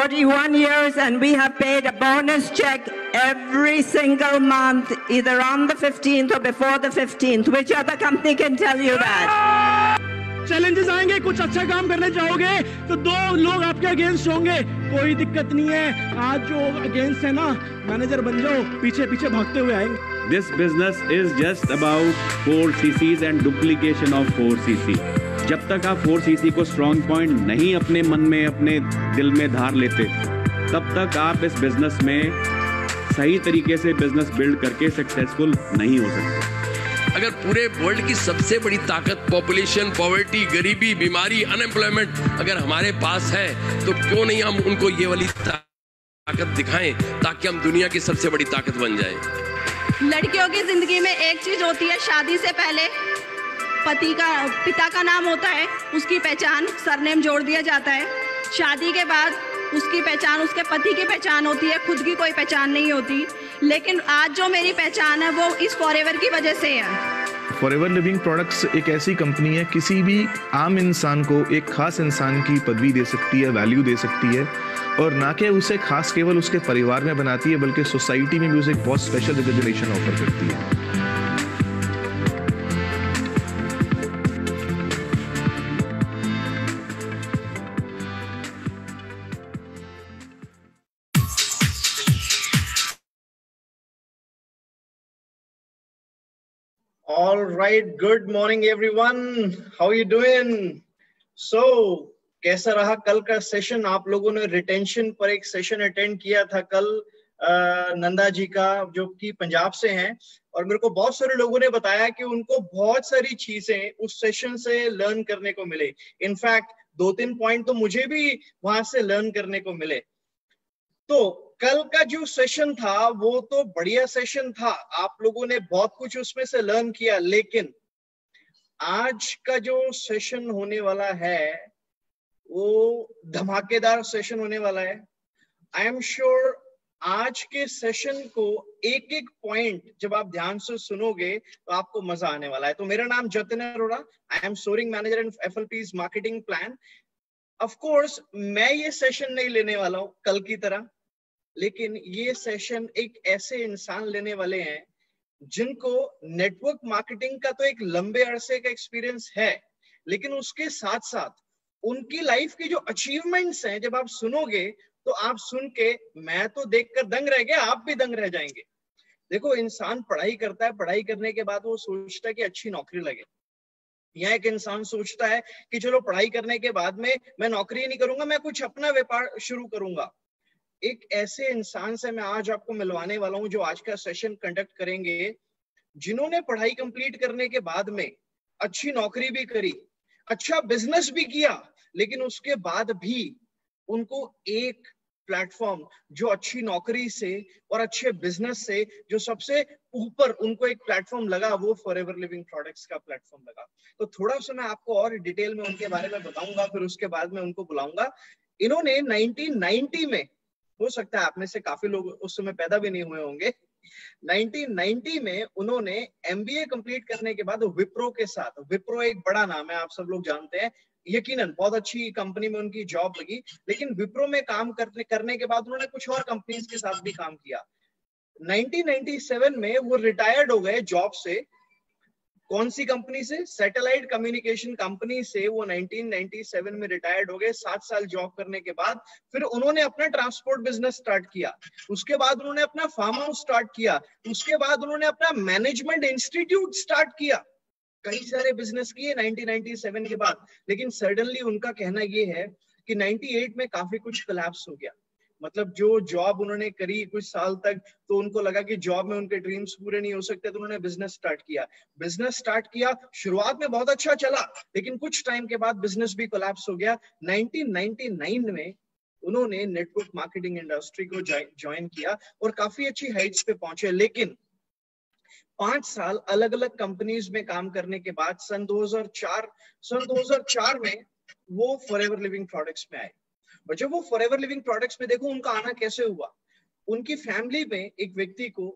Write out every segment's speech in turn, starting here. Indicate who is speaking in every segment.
Speaker 1: 41 years, and we have paid a bonus check every single month, either on the 15th or before the 15th. Which other company can tell you that?
Speaker 2: Challenges आएंगे, कुछ अच्छा काम करने जाओगे तो दो लोग आपके अगेंस्ट होंगे, कोई दिक्कत नहीं है। आज जो अगेंस्ट है ना, मैनेजर बन जाओ, पीछे पीछे भागते हुए आएंगे।
Speaker 3: This business is just about 4 cc's and duplication of 4 cc. जब तक आप 4 cc को स्ट्रॉन्ग पॉइंट नहीं अपने मन में, अपने दिल में धार लेते, तब तक आप इस बिजनेस में सही तरीके से बिजनेस बिल्ड करके सक्सेसफुल नहीं हो सकते।
Speaker 4: अगर पूरे वर्ल्ड की सबसे बड़ी ताकत पॉपुलेशन, पॉवर्टी, गरीबी, बीमारी, अनएम्प्लॉयमेंट अगर हमारे पास है, तो क्यों नहीं हम उनको ये वाली ताकत दिखाएं, ताकि हम दुनिया की सबसे बड़ी ताकत बन जाएं।
Speaker 5: लड़कियों की जिंदगी में एक चीज होती है, शादी से पहले पिता का नाम होता है, उसकी पहचान सरनेम जोड़ दिया जाता है। शादी के बाद उसकी पहचान उसके पति की पहचान होती है, खुद की कोई पहचान नहीं होती। लेकिन आज जो मेरी पहचान है वो इस फॉरएवर की वजह से है।
Speaker 6: फॉरएवर लिविंग प्रोडक्ट्स एक ऐसी कंपनी है, किसी भी आम इंसान को एक खास इंसान की पदवी दे सकती है, वैल्यू दे सकती है, और ना कि उसे खास केवल उसके परिवार में बनाती है, बल्कि सोसाइटी में भी उसे एक बहुत स्पेशल रिकॉग्निशन ऑफर करती है।
Speaker 7: All right, good morning everyone. How are you doing? So, कैसा रहा कल का सेशन? आप लोगों ने रिटेंशन पर एक सेशन अटेंड किया था कल, नंदा जी का, जो कि पंजाब से हैं, और मेरे को बहुत सारे लोगों ने बताया कि उनको बहुत सारी चीजें उस सेशन से लर्न करने को मिले। इनफैक्ट 2-3 पॉइंट तो मुझे भी वहां से लर्न करने को मिले। तो कल का जो सेशन था वो तो बढ़िया सेशन था, आप लोगों ने बहुत कुछ उसमें से लर्न किया, लेकिन आज का जो सेशन होने वाला है वो धमाकेदार सेशन होने वाला है। आई एम श्योर आज के सेशन को एक एक पॉइंट जब आप ध्यान से सुनोगे तो आपको मजा आने वाला है। तो मेरा नाम Jatin Arora, I am soaring manager in FLPs marketing plan. Of course मैं ये सेशन नहीं लेने वाला हूं कल की तरह, लेकिन ये सेशन एक ऐसे इंसान लेने वाले हैं जिनको नेटवर्क मार्केटिंग का तो एक लंबे अरसे का एक्सपीरियंस है, लेकिन उसके साथ साथ उनकी लाइफ की जो अचीवमेंट्स हैं, जब आप सुनोगे तो आप सुन के मैं तो देखकर दंग रह गया, आप भी दंग रह जाएंगे। देखो, इंसान पढ़ाई करता है, पढ़ाई करने के बाद वो सोचता है कि अच्छी नौकरी लगे। यहाँ एक इंसान सोचता है कि चलो पढ़ाई करने के बाद में मैं नौकरी नहीं करूंगा, मैं कुछ अपना व्यापार शुरू करूंगा। एक ऐसे इंसान से मैं आज आपको मिलवाने वाला हूं जो आज का सेशन कंडक्ट करेंगे, जिन्होंने पढ़ाई कंप्लीट करने के बाद में अच्छी नौकरी भी करी, अच्छा बिजनेस भी किया, लेकिन उसके बाद भी उनको एक प्लेटफॉर्म जो अच्छी नौकरी से और अच्छे बिजनेस से जो सबसे ऊपर उनको एक प्लेटफॉर्म लगा, वो फॉरएवर लिविंग प्रोडक्ट्स का प्लेटफॉर्म लगा। तो थोड़ा सा मैं आपको और डिटेल में उनके बारे में बताऊंगा, फिर उसके बाद में उनको बुलाऊंगा। इन्होंने 1990 में, हो सकता है आप में से काफी लोग उस समय पैदा भी नहीं हुए होंगे, 1990 में उन्होंने एमबीए कंप्लीट करने के बाद विप्रो के साथ, विप्रो एक बड़ा नाम है, आप सब लोग जानते हैं, यकीनन बहुत अच्छी कंपनी में उनकी जॉब लगी, लेकिन विप्रो में काम करने के बाद उन्होंने कुछ और कंपनीज के साथ भी काम किया। 1997 में वो रिटायर्ड हो गए जॉब से। कौन सी कंपनी से? सैटेलाइट कम्युनिकेशन कंपनी से वो 1997 में रिटायर्ड हो गए। 7 साल जॉब करने के बाद फिर उन्होंने अपना ट्रांसपोर्ट बिजनेस स्टार्ट किया, उसके बाद उन्होंने अपना फार्म हाउस स्टार्ट किया, उसके बाद उन्होंने अपना मैनेजमेंट इंस्टीट्यूट स्टार्ट किया, कई सारे बिजनेस किए 1997 के बाद। लेकिन सडनली उनका कहना ये है कि 98 में काफी कोलैप्स कोलैप्स हो गया। मतलब जो जॉब उन्होंने करी कुछ साल तक, तो उनको लगा कि जॉब में उनके ड्रीम्स पूरे नहीं हो सकते, तो उन्होंने बिजनेस स्टार्ट किया। बिजनेस स्टार्ट किया, शुरुआत में बहुत अच्छा चला, लेकिन कुछ टाइम के बाद बिजनेस भी कोलैप्स हो गया। 1999 में उन्होंने नेटवर्क मार्केटिंग इंडस्ट्री को ज्वाइन किया और काफी अच्छी हाइट्स पे पहुंचे। लेकिन 5 साल अलग अलग कंपनीज में काम करने के बाद सन 2004 में वो फॉरएवर लिविंग प्रोडक्ट्स में आए। और जब वो फॉरएवर लिविंग प्रोडक्ट्स में, देखो उनका आना कैसे हुआ। उनकी फैमिली में एक व्यक्ति को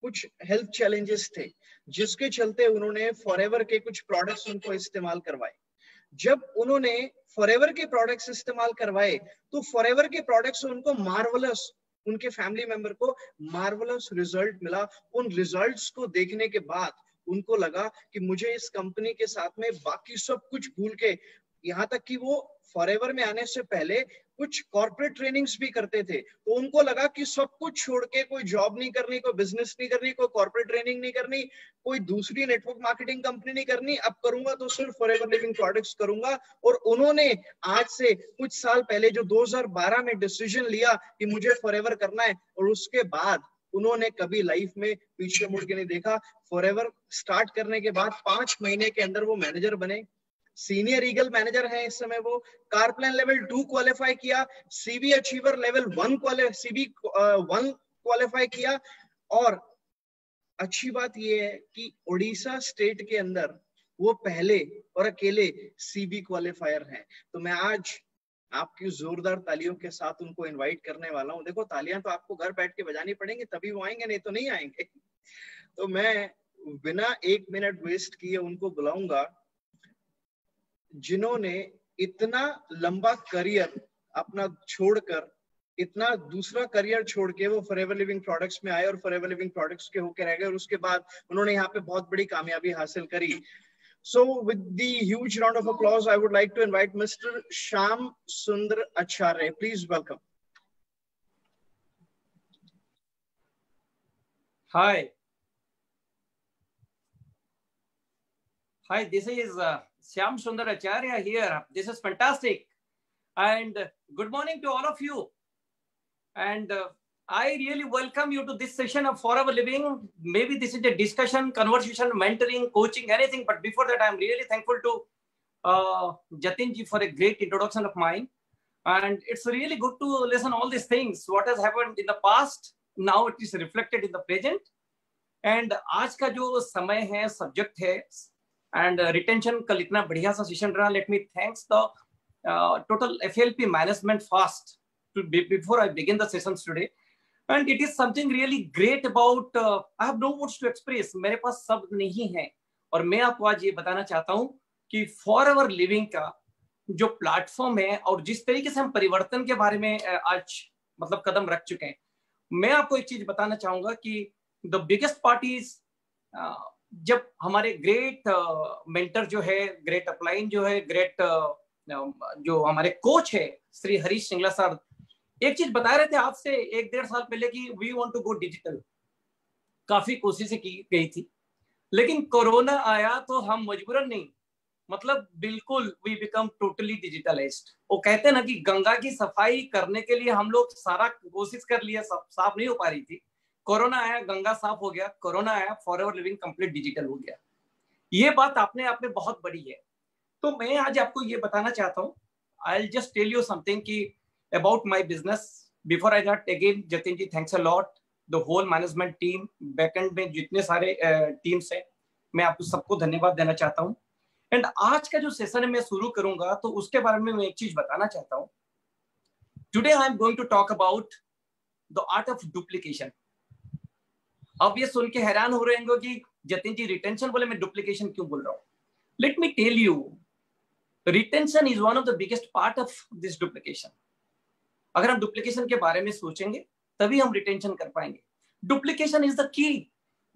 Speaker 7: कुछ हेल्थ चैलेंजेस थे, जिसके चलते उन्होंने फॉरएवर के कुछ प्रोडक्ट्स उनको इस्तेमाल करवाए। जब उन्होंने फॉरएवर के प्रोडक्ट्स इस्तेमाल करवाए तो फॉरएवर के प्रोडक्ट्स उनको मार्वलस, उनके फैमिली मेंबर को मार्वलस रिजल्ट मिला। उन रिजल्ट्स को देखने के बाद उनको लगा कि मुझे इस कंपनी के साथ में बाकी सब कुछ भूल के, यहाँ तक कि वो फॉरएवर में आने से पहले कुछ कॉर्पोरेट ट्रेनिंग्स भी करते थे, तो उनको लगा कि सब कुछ छोड़ के कोई जॉब नहीं करनी, कोई बिजनेस नहीं करनी, कोई कॉर्पोरेट ट्रेनिंग नहीं करनी, कोई दूसरी नेटवर्क मार्केटिंग कंपनी नहीं करनी, अब करूंगा तो सिर्फ फॉरएवर लिविंग प्रोडक्ट्स करूंगा। और उन्होंने आज से कुछ साल पहले जो 2012 में डिसीजन लिया कि मुझे फॉरएवर करना है, और उसके बाद उन्होंने कभी लाइफ में पीछे मुड़ के नहीं देखा। फॉरएवर स्टार्ट करने के बाद 5 महीने के अंदर वो मैनेजर बने, सीनियर ईगल मैनेजर हैं इस समय वो। कार प्लान लेवल 2 क्वालिफाई किया, सीबी अचीवर लेवल 1 क्वालिफाई किया। और अच्छी बात ये है कि उड़ीसा स्टेट के अंदर वो पहले और अकेले सीबी क्वालिफायर हैं। तो मैं आज आपकी जोरदार तालियों के साथ उनको इनवाइट करने वाला हूं। देखो, तालियां तो आपको घर बैठ के बजानी पड़ेंगी, तभी वो आएंगे, नहीं तो नहीं आएंगे। तो मैं बिना 1 मिनट वेस्ट किए उनको बुलाऊंगा, जिन्होंने इतना लंबा करियर अपना छोड़कर, इतना दूसरा करियर छोड़ के वो फॉरएवर लिविंग प्रोडक्ट्स में आए और फॉरएवर लिविंग प्रोडक्ट्स के होकर रह गए, और उसके बाद उन्होंने यहाँ पे बहुत बड़ी कामयाबी हासिल करी। So with the huge round of applause, I would like to invite Mr. Shyam Sundar Acharya. Please welcome.
Speaker 8: Hi. Hi, this is Shyam Sundar Acharya here. This is fantastic. And good morning to all of you. And I really welcome you to this session of Forever Living. Maybe this is a discussion, conversation, mentoring, coaching, anything. But before that, I'm really thankful to Jatin ji for a great introduction of mine. And it's really good to listen all these things. What has happened in the past, now it is reflected in the present. And आज का जो समय है, subject है, and retention कल इतना बढ़िया सा session रहा. Let me thanks the total FLP management first before I begin the sessions today. And it is something really great about, I have no words to express. मेरे पास शब्द नहीं है, और मैं आपको आज ये बताना चाहता हूँ कि फॉरएवर लिविंग का जो प्लेटफॉर्म है और जिस तरीके से हम परिवर्तन के बारे में आज मतलब कदम रख चुके हैं, मैं आपको एक चीज बताना चाहूंगा कि द बिगेस्ट पार्ट इज, जब हमारे ग्रेट मेंटर जो है, ग्रेट अपलाइन जो है, ग्रेट जो हमारे कोच है श्री हरीश सिंगला सर, एक चीज बता रहे थे आज से 1-1.5 साल पहले कि we want to go digital. काफी कोशिशें की गई थी, लेकिन कोरोना आया तो हम मजबूरन नहीं, मतलब बिल्कुल वी बिकम टोटली डिजिटलाइज्ड। वो कहते हैं ना कि गंगा की सफाई करने के लिए हम लोग सारा कोशिश कर लिया, सब साफ नहीं हो पा रही थी। कोरोना आया, गंगा साफ हो गया। कोरोना आया, फॉरएवर लिविंग कंप्लीट डिजिटल हो गया। ये बात अपने आप में बहुत बड़ी है। तो मैं आज आपको ये बताना चाहता हूँ, I will just tell you something कि about my business. Before I start, again, Jatin ji, thanks a lot. The whole management team, backend में जितने सारे teams हैं, मैं आपको सबको धन्यवाद देना चाहता हूँ। And आज का जो सेशन मैं शुरू करूँगा, तो उसके बारे में मैं एक चीज बताना चाहता हूँ। Today I am going to talk about the art of duplication. अब ये सुन के हैरान हो रहे होंगे कि जतिन जी रिटेंशन बोले, मैं डुप्लीकेशन क्यों बोल रहा हूँ? Let me tell you, retention is one of the biggest part of this duplication. अगर हम डुप्लीकेशन के बारे में सोचेंगे तभी हम रिटेंशन कर पाएंगे। Duplication is the key,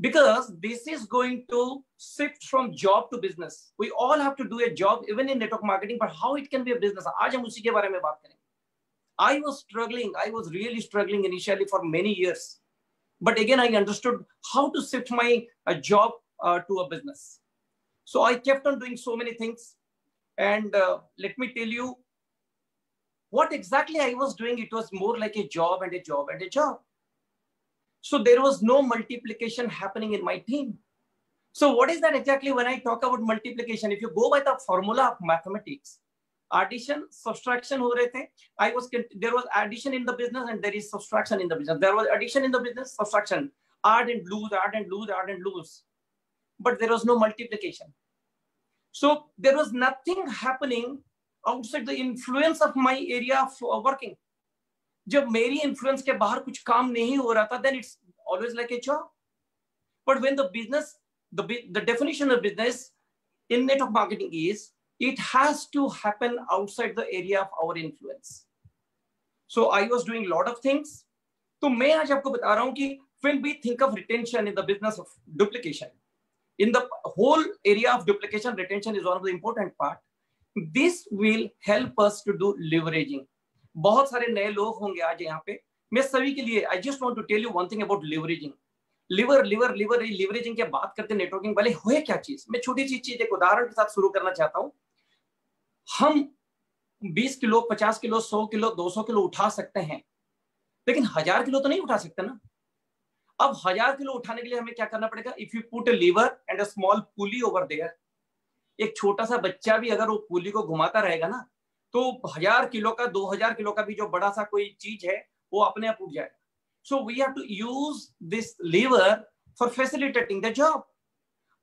Speaker 8: because this is going to shift from job to business. We all have to do a job even in network marketing, but how it can be a business, आज हम उसी के बारे में बात करेंगे। I was really struggling initially for many years, but again I understood how to shift my job to a business. So I kept on doing so many things, and let me tell you what exactly I was doing. It was more like a job and a job and a job. So there was no multiplication happening in my team. So what is that exactly when I talk about multiplication? If you go by the formula of mathematics, addition, subtraction हो रहे थे. There was addition in the business and there is subtraction in the business. There was addition in the business, subtraction, add and lose, add and lose, add and lose. But there was no multiplication. So there was nothing happening outside the influence of my area of working. जब मेरी influence के बाहर कुछ काम नहीं हो रहा था, then it's always like a job. But when the business, the definition of business in network marketing is it has to happen outside the area of our influence. So I was doing a lot of things. तो मैं आज आपको बता रहा हूं कि when we think of retention in the business of duplication, in the whole area of duplication, retention is one of the important part. This will help us to do leveraging. बहुत सारे नए लोग होंगे आज यहाँ पे, मैं सभी के लिए I just want to tell you one thing about leveraging. Leveraging की बात करते हैं नेटवर्किंग वाले, हुए क्या चीज, मैं छोटी सी चीज एक उदाहरण के साथ शुरू करना चाहता हूं. हम 20 किलो 50 किलो 100 किलो 200 किलो उठा सकते हैं, लेकिन 1000 किलो तो नहीं उठा सकते ना. अब 1000 किलो उठाने के लिए हमें क्या करना पड़ेगा? If you put a lever and a small pulley over there, एक छोटा सा बच्चा भी अगर वो पुली को घुमाता रहेगा ना, तो 1000 किलो का 2000 किलो का भी जो बड़ा सा कोई चीज है वो अपने आप उठ जाएगा. So we have to use this lever for facilitating the job.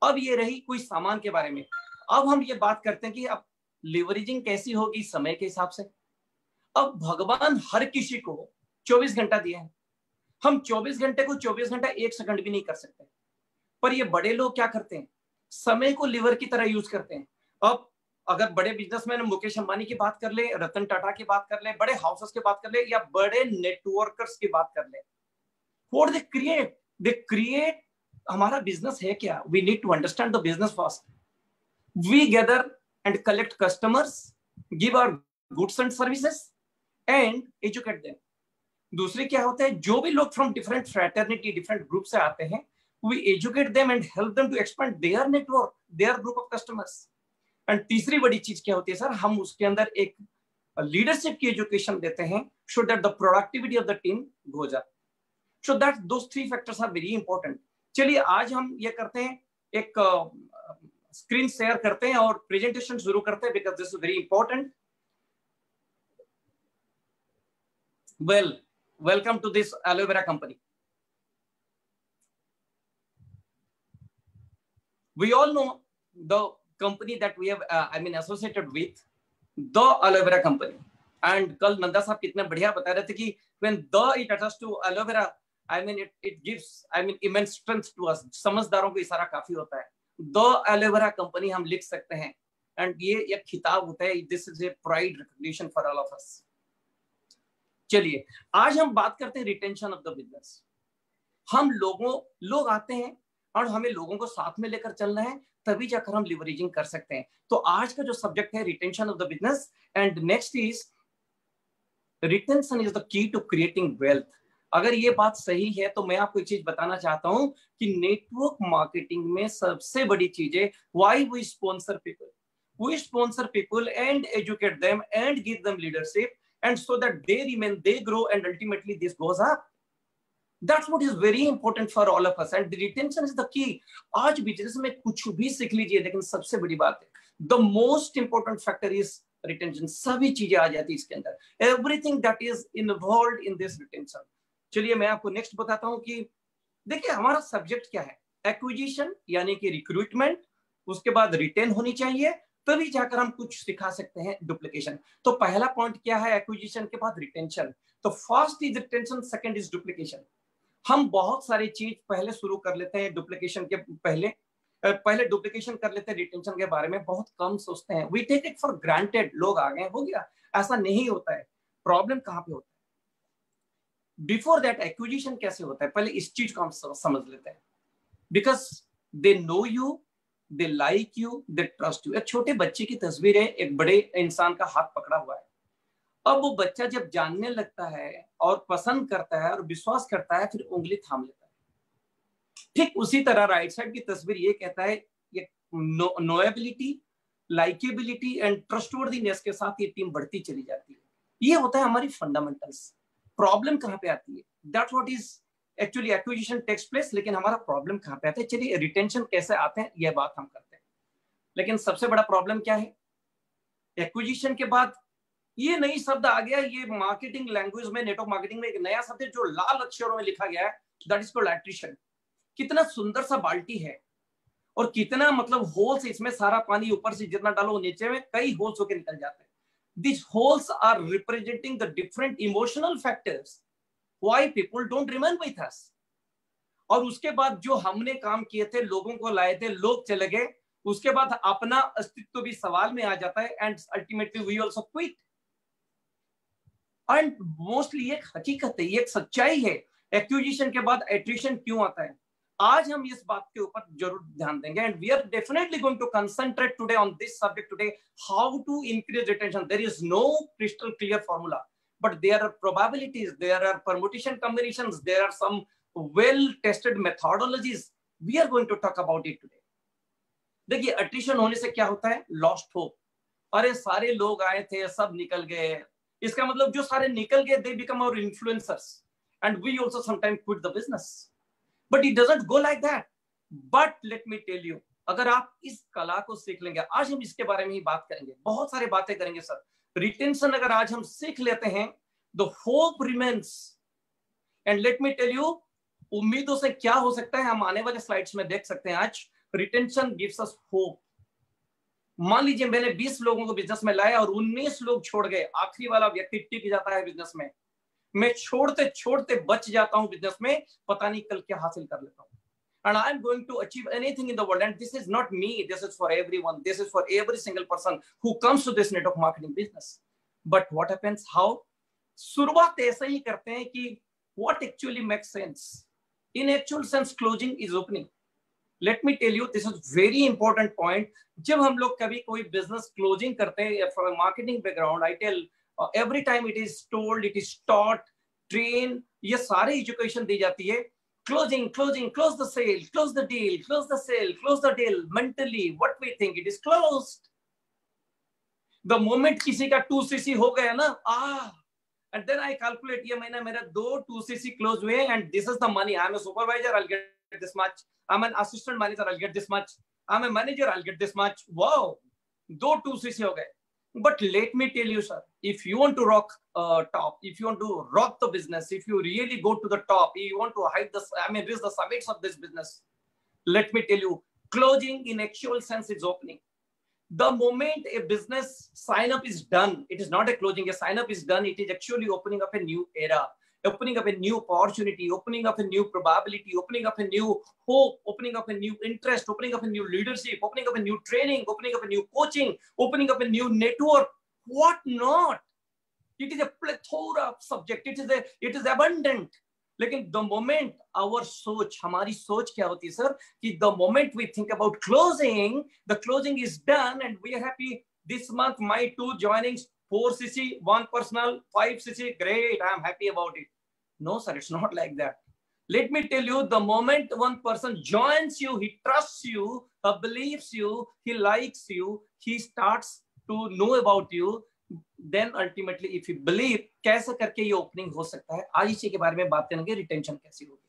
Speaker 8: अब ये रही कोई सामान के बारे में. अब हम ये बात करते हैं कि अब लेवरेजिंग कैसी होगी समय के हिसाब से. अब भगवान हर किसी को 24 घंटा दिया है. हम 24 घंटे को 24 घंटा 1 सेकंड भी नहीं कर सकते, पर ये बड़े लोग क्या करते हैं? समय को लीवर की तरह यूज करते हैं. अब अगर बड़े बिजनेसमैन मुकेश अंबानी की बात कर ले, रतन टाटा की बात कर ले, बड़े हाउसेस की बात कर ले, या बड़े नेटवर्कर्स की बात कर ले, what they create हमारा बिजनेस है क्या? We need to understand the business first. We gather and collect customers, give our goods and services and educate them. दूसरे क्या होता है? जो भी लोग from different fraternity, different group से आते हैं, we educate them and help them to expand their network, their group of customers. And तीसरी बड़ी चीज क्या होती है सर? हम उसके अंदर एक लीडरशिप की एजुकेशन देते हैं, so that the productivity of the team goes up. So that those three factors are very important. चलिए आज हम ये करते हैं, एक स्क्रीन शेयर करते हैं और प्रेजेंटेशन शुरू करते हैं, because this is very important. Well, welcome to this aloe vera company. We all know the company that we have associated with, the aloe vera company. And कल नंदा साहब कितने बढ़िया बता रहे थे कि when the it attached to aloe vera, it gives immense strength to us. समझदारों को इशारा काफी होता है. The aloe vera company हम लिख सकते हैं, and ये एक खिताब होता है. This is a pride recognition for all of us. चलिए आज हम बात करते हैं रिटेंशन ऑफ द बिजनेस. हम लोग आते हैं और हमें लोगों को साथ में लेकर चलना है, तभी जाकर हम लिवरेजिंग कर सकते हैं. तो आज का जो सब्जेक्ट है retention of the business, and next is retention is the key to creating wealth. अगर ये बात सही है तो मैं आपको एक चीज बताना चाहता हूं कि नेटवर्क मार्केटिंग में सबसे बड़ी चीज है why we sponsor people and educate them and give them leadership, and so that they remain, they grow, and ultimately this goes up. That's what is very important for all of us, and the retention is the key. आज business में कुछ भी सीख लीजिए, लेकिन सबसे बड़ी बात है the most important factor is retention. सभी चीजें आ जाती है इसके अंदर, everything that is involved in this retention. चलिए मैं आपको नेक्स्ट बताता हूँ कि देखिए हमारा सब्जेक्ट क्या है. एक्विजिशन यानी कि रिक्रूटमेंट, उसके बाद रिटेन होनी चाहिए, तभी जाकर हम कुछ सिखा सकते हैं डुप्लीकेशन. तो पहला पॉइंट क्या है? एक्विजिशन के बाद रिटेंशन. तो first is retention, second is duplication. हम बहुत सारी चीज पहले शुरू कर लेते हैं डुप्लीकेशन के पहले डुप्लीकेशन कर लेते हैं. रिटेंशन के बारे में बहुत कम सोचते हैं. We take it for granted, लोग आ गए हो गया. ऐसा नहीं होता है. प्रॉब्लम कहाँ पे होता है? बिफोर दैट एक्विजिशन कैसे होता है, पहले इस चीज को हम समझ लेते हैं. Because they know you, they like you, they trust you. एक छोटे बच्चे की तस्वीर है, एक बड़े इंसान का हाथ पकड़ा हुआ है. अब वो बच्चा जब जानने लगता है और पसंद करता है और विश्वास करता है, फिर उंगली थाम लेता है. ठीक उसी तरह राइट साइड की तस्वीर ये कहता है, ये नोएबिलिटी, लाइकेबिलिटी एंड ट्रस्टवर्दीनेस के साथ ये टीम बढ़ती चली जाती है. ये होता है हमारी फंडामेंटल्स. प्रॉब्लम कहाँ पे आती है? That's what is actually acquisition takes place. लेकिन हमारा प्रॉब्लम कहाँ पे आता है? चलिए रिटेंशन कैसे आते हैं यह बात हम करते हैं. लेकिन सबसे बड़ा प्रॉब्लम क्या है? एक्विजिशन के बाद ये नई शब्द आ गया, ये मार्केटिंग लैंग्वेज में, नेटवर्क मार्केटिंग में एक नया शब्द है जो लाल अक्षरों में लिखा गया है, दैट इज कॉल्ड एट्रिशन. कितना सुंदर सा बाल्टी है और कितना मतलब होल्स, इसमें सारा पानी ऊपर से जितना डालो नीचे में कई होल्स होकर निकल जाते हैं. These holes are representing the different emotional factors why people don't remain with us. और उसके बाद जो हमने काम किए थे, लोगों को लाए थे, लोग चले गए, उसके बाद अपना अस्तित्व भी सवाल में आ जाता है and ultimately we also quit. And mostly एक हकीकत है, ये एक सच्चाई है, एक्विजिशन के बाद एट्रिशन क्यों आता है। आज हम इस बात के ऊपर जरूर ध्यान देंगे and we are definitely going to concentrate today on this subject today, how to increase retention. There is no crystal clear formula, but there are probabilities, there are permutation combinations, there are some well tested methodologies, we are going to talk about it today. देखिए attrition होने से क्या होता है, lost hope. अरे सारे लोग आए थे, सब निकल गए, इसका मतलब जो सारे निकल गए they become our influencers and we also sometime quit the business, but it doesn't go like that. But let me tell you, अगर आप इस कला को सीख लेंगे, आज हम इसके बारे में ही बात करेंगे, बहुत सारी बातें करेंगे सर। रिटेंशन अगर आज हम सीख लेते हैं, the hope remains. And let me tell you, उम्मीदों से क्या हो सकता है हम आने वाले स्लाइड्स में देख सकते हैं। आज रिटेंशन गिव्स अस होप। मान लीजिए मैंने 20 लोगों को बिजनेस में लाया और 19 लोग छोड़ गए, आखिरी वाला व्यक्ति टिक जाता है बिजनेस में, मैं छोड़ते छोड़ते बच जाता हूं बिजनेस में, पता नहीं कल क्या हासिल कर लेता हूं। And I am going to achieve anything in the world, and this is not me, this is for everyone, this is for every single person who comes to this network marketing business. But what happens, how? शुरुआत ऐसे ही करते हैं कि what actually makes sense? In actual sense, closing is opening. Let me tell you, this is very important point. जब हम लोग कभी कोई business closing करते हैं, from a marketing background, I tell every time it is told, it is taught, trained, ये सारी education दी जाती है। Closing, close the sale, close the deal, close the sale, close the deal. Mentally, what we think, it is closed. The moment किसी का 2cc हो गया ना, and then I calculate ये महीना मेरा 2 2cc close हुए, and this is the money. I'm a supervisor, I'll get this much. I'm an assistant manager, I'll get this much. I'm a manager, I'll get this much. Wow, 2 2cc हो गए. But let me tell you, sir, if you want to rock top, if you want to rock the business, if you really go to the top, if you want to reach the summits of this business, let me tell you, closing in actual sense is opening. The moment a business sign up is done, it is not a closing, a sign up is done, it is actually opening up a new era, opening up a new opportunity, opening up a new probability, opening up a new hope, opening up a new interest, opening up a new leadership, opening up a new training, opening up a new coaching, opening up a new network, what not? It is a plethora of subject, it is abundant. लेकिन the moment our सोच, हमारी सोच क्या होती है sir, कि the moment we think about closing, the closing is done and we are happy. This month my 2 joinings, 4cc, 1 personal, 5cc, great, I am happy about it. No sir, it's not like that. Let me tell you, the moment one person joins you, he trusts you, believes you, he likes you, he starts to know about you, then ultimately if you believe, कैसे करके ये opening हो सकता है। आज इसी के बारे में बात करेंगे, रिटेंशन कैसी होगी।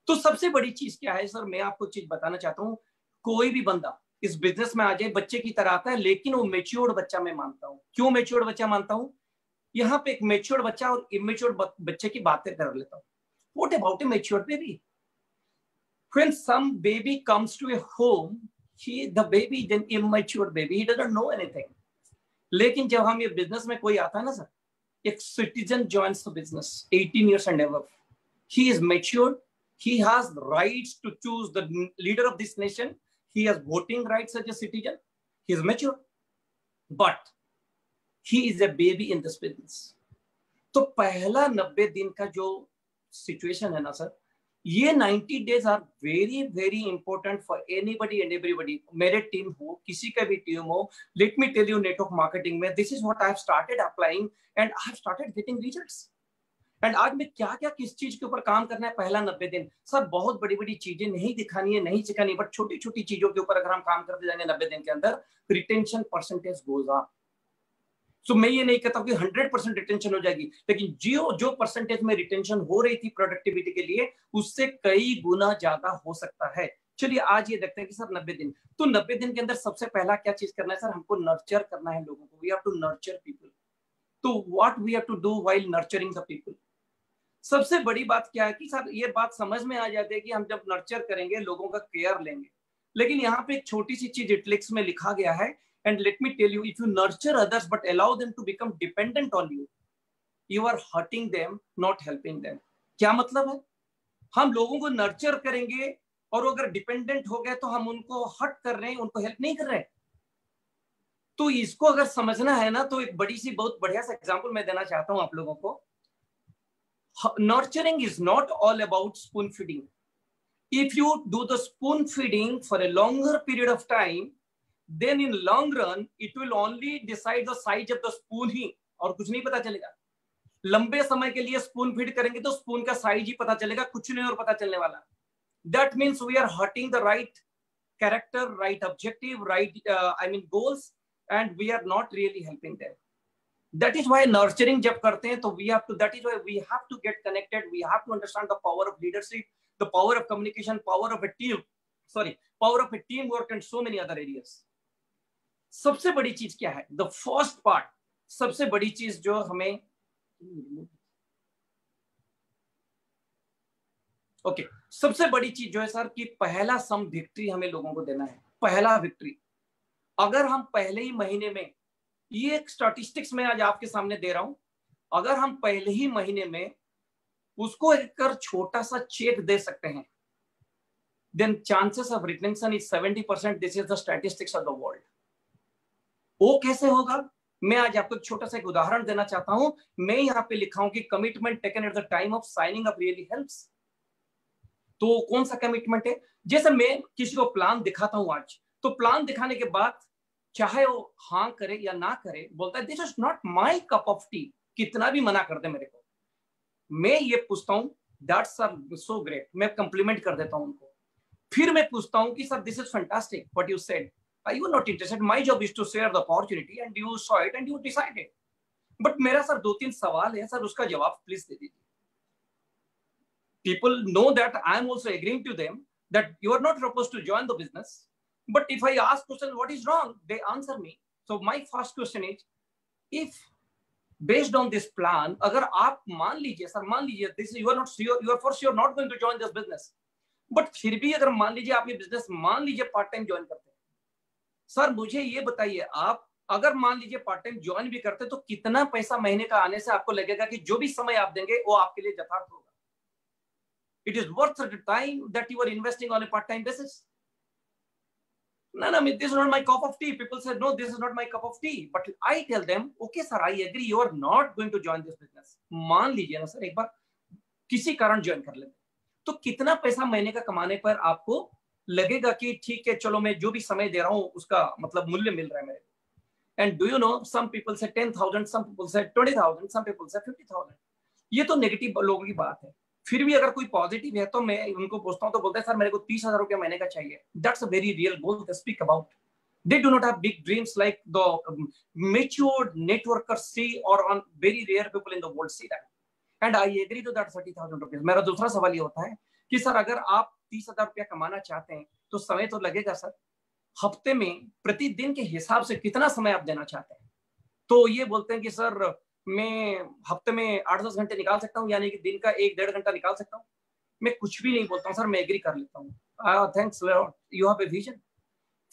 Speaker 8: तो सबसे बड़ी चीज क्या है सर, मैं आपको चीज बताना चाहता हूँ, कोई भी बंदा इस बिजनेस में आ जाए, बच्चे की तरह आता है, लेकिन वो मेच्योर्ड बच्चा मैं मानता हूँ। क्यों मेच्योर्ड बच्चा मानता हूँ? यहाँ पे एक मेच्योर्ड बच्चा और इमेच्योर्ड बच्चे की बातें कर लेता हूँ। What about a mature baby? When some baby comes to a home, the baby is an immature baby, he doesn't know anything. लेकिन जब हम ये बिजनेस में कोई आता है ना सर, एक citizen joins the business, 18 years and above. He is matured, he has rights to choose the leader of this nation, he has voting rights as a citizen, he is mature, but he is a baby in this business. तो पहला 90 दिन का जो situation है ना sir, ये 90 days are very very important for anybody and everybody. मेरे team हो, किसी का भी टीम हो, let me tell you, network marketing में this is what I have started applying and I have started getting results. And आज में क्या क्या किस चीज के ऊपर काम करना है, पहला 90 दिन सर, बहुत बड़ी बड़ी चीजें नहीं दिखानी है, नहीं सिखानी, बट छोटी छोटी चीजों के ऊपर अगर हम काम करते जाएंगे 90 दिन के अंदर, रिटेंशन परसेंटेज गोज अप। तो मैं ये नहीं कहता कि 100% रिटेंशन हो जाएगी, लेकिन जो परसेंटेज में रिटेंशन हो रही थी प्रोडक्टिविटी के लिए, उससे कई गुना ज्यादा हो सकता है। चलिए आज ये देखते हैं कि सर 90 दिन, तो 90 दिन के अंदर सबसे पहला क्या चीज करना है सर, हमको नर्चर करना है लोगों को। We have to nurture people. तो what we have to do while nurturing the people? सबसे बड़ी बात क्या है कि सर ये बात समझ में आ जाती है कि हम जब नर्चर करेंगे, लोगों का केयर लेंगे, लेकिन यहाँ पे एक छोटी सी चीज इटलिक्स में लिखा गया है, and let me tell you, if you nurture others but allow them to become dependent on you, you are hurting them, not helping them. क्या मतलब है? हम लोगों को नर्चर करेंगे और अगर डिपेंडेंट हो गए तो हम उनको हट कर रहे हैं, उनको हेल्प नहीं कर रहे। तो इसको अगर समझना है ना, तो एक बड़ी सी बहुत बढ़िया सा एग्जांपल मैं देना चाहता हूं आप लोगों को। Nurturing is not all about spoon feeding. If you do the spoon feeding for a longer period of time, then in long run it will only decide the size of the spoon ही, और कुछ नहीं पता चलेगा। लंबे समय के लिए spoon feed करेंगे तो स्पून का साइज ही पता चलेगा, कुछ नहीं और पता चलने वाला। That means we are hurting the right character, right objective, right goals, and we are not really helping them. That is why nurturing जब करते हैं तो that is why we have to get connected. We have to understand the power of leadership, the power of communication, power of a teamwork, and so many other areas. सबसे बड़ी चीज क्या है? The first part, सबसे बड़ी चीज जो हमें सबसे बड़ी चीज जो है सर कि पहला सम विक्ट्री हमें लोगों को देना है। पहला विक्ट्री अगर हम पहले ही महीने में, ये एक स्टैटिस्टिक्स में आज आपके सामने दे रहा हूं, अगर हम पहले ही महीने में उसको एक छोटा सा चेक दे सकते हैं, then chances of retention is 70%. This is the statistics of the world. वो कैसे होगा? मैं आज आपको एक छोटा सा एक उदाहरण देना चाहता हूं। मैं यहाँ पे लिखा हूं कि commitment taken at the time of signing up really helps. तो कौन सा कमिटमेंट है? जैसे मैं किसी को प्लान दिखाता हूं आज, तो प्लान दिखाने के बाद चाहे वो हाँ करे या ना करे, बोलता है this is not my cup of T, कितना भी मना कर दे मेरे को, मैं ये पूछता हूँ दैट्स सो ग्रेट, मैं कम्प्लीमेंट कर देता हूँ उनको। फिर मैं पूछता हूँ कि sir this is fantastic what you said, you are not interested, my job is to share the opportunity and you saw it and you decided, but मेरा सर 2-3 सवाल है सर, उसका जवाब प्लीज दे दीजिए। People know that I am also agreeing to them that you are not supposed to join the business. But if I ask question, what is wrong? They answer me. So my first question is, if based on this plan, अगर आप मान लीजिए sir, मान लीजिए this you are not sure, you are for sure not going to join this business. But फिर भी अगर मान लीजिए आप ये business मान लीजिए पार्ट टाइम ज्वाइन करते हैं, सर मुझे ये बताइए, आप अगर मान लीजिए पार्ट टाइम ज्वाइन भी करते तो कितना पैसा महीने का आने से आपको लगेगा कि जो भी समय आप देंगे वो आपके लिए यथार्थ होगा? It is worth the time that you are investing on a part-time basis. No, this is not my cup of tea. People say, no, this is not my cup of tea. But I tell them, okay, sir, I agree. You are not going to join this business. मान लीजिए ना sir, एक बार किसी कारण join कर लेते, तो कितना पैसा महीने का कमाने पर आपको लगेगा कि ठीक है, चलो मैं जो भी समय दे रहा हूँ उसका मतलब मूल्य मिल रहा है मेरे को। And do you know, some people say 10,000, some people say 20,000, some people say 50,000. ये तो नेगेटिव लोगों की बात है। फिर भी अगर कोई पॉजिटिव है तो मैं उनको पूछता हूं तो बोलते हैं सर मेरे को 30,000 रुपया महीने का चाहिए। That's a very real goal they speak about. They do not have big dreams like the matured networkers see और on very rare people in the world see that, and I agree to that 30,000 rupees. मेरा दूसरा सवाल ये होता है कि sir अगर आप 30,000 रुपया कमाना चाहते हैं तो समय तो लगेगा सर, हफ्ते में प्रतिदिन के हिसाब से कितना समय आप देना चाहते हैं? तो ये बोलते हैं कि सर मैं हफ्ते में 8-10 घंटे निकाल सकता हूँ, यानी कि दिन का 1-1.5 घंटा निकाल सकता हूँ। मैं कुछ भी नहीं बोलता हूँ सर, मैं एग्री कर लेता हूँ, thanks Lord you have a vision.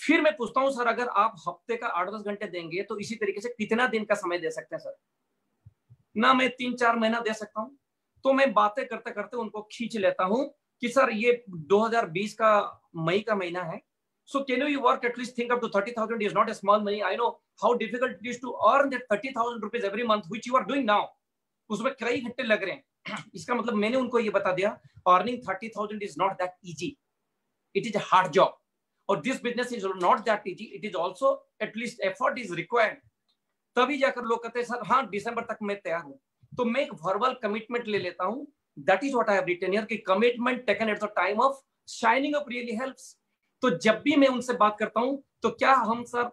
Speaker 8: फिर मैं पूछता हूँ सर अगर आप हफ्ते का 8-10 घंटे देंगे तो इसी तरीके से कितना दिन का समय दे सकते हैं सर? ना मैं 3-4 महीना दे सकता हूँ। तो मैं बातें करते करते उनको खींच लेता हूँ कि सर ये 2020 का मई का महीना है, so can you work at least think up to 30,000 is not a small money. I know how difficult it is to earn that 30,000 rupees every month which you are doing now. उसमें कई घंटे लग रहे हैं। इसका मतलब मैंने उनको ये बता दिया, earning 30,000 is not that easy. It is a hard job. और this business is not that easy. It is also at least effort is required. तभी जाकर लोग कहते हैं सर हाँ दिसंबर तक मैं तैयार हूँ। तो मैं एक वर्बल कमिटमेंट ले लेता हूँ। That is what I have written here कि commitment taken at the time of shining up really helps. तो जब भी मैं उनसे बात करता हूं तो क्या हम सर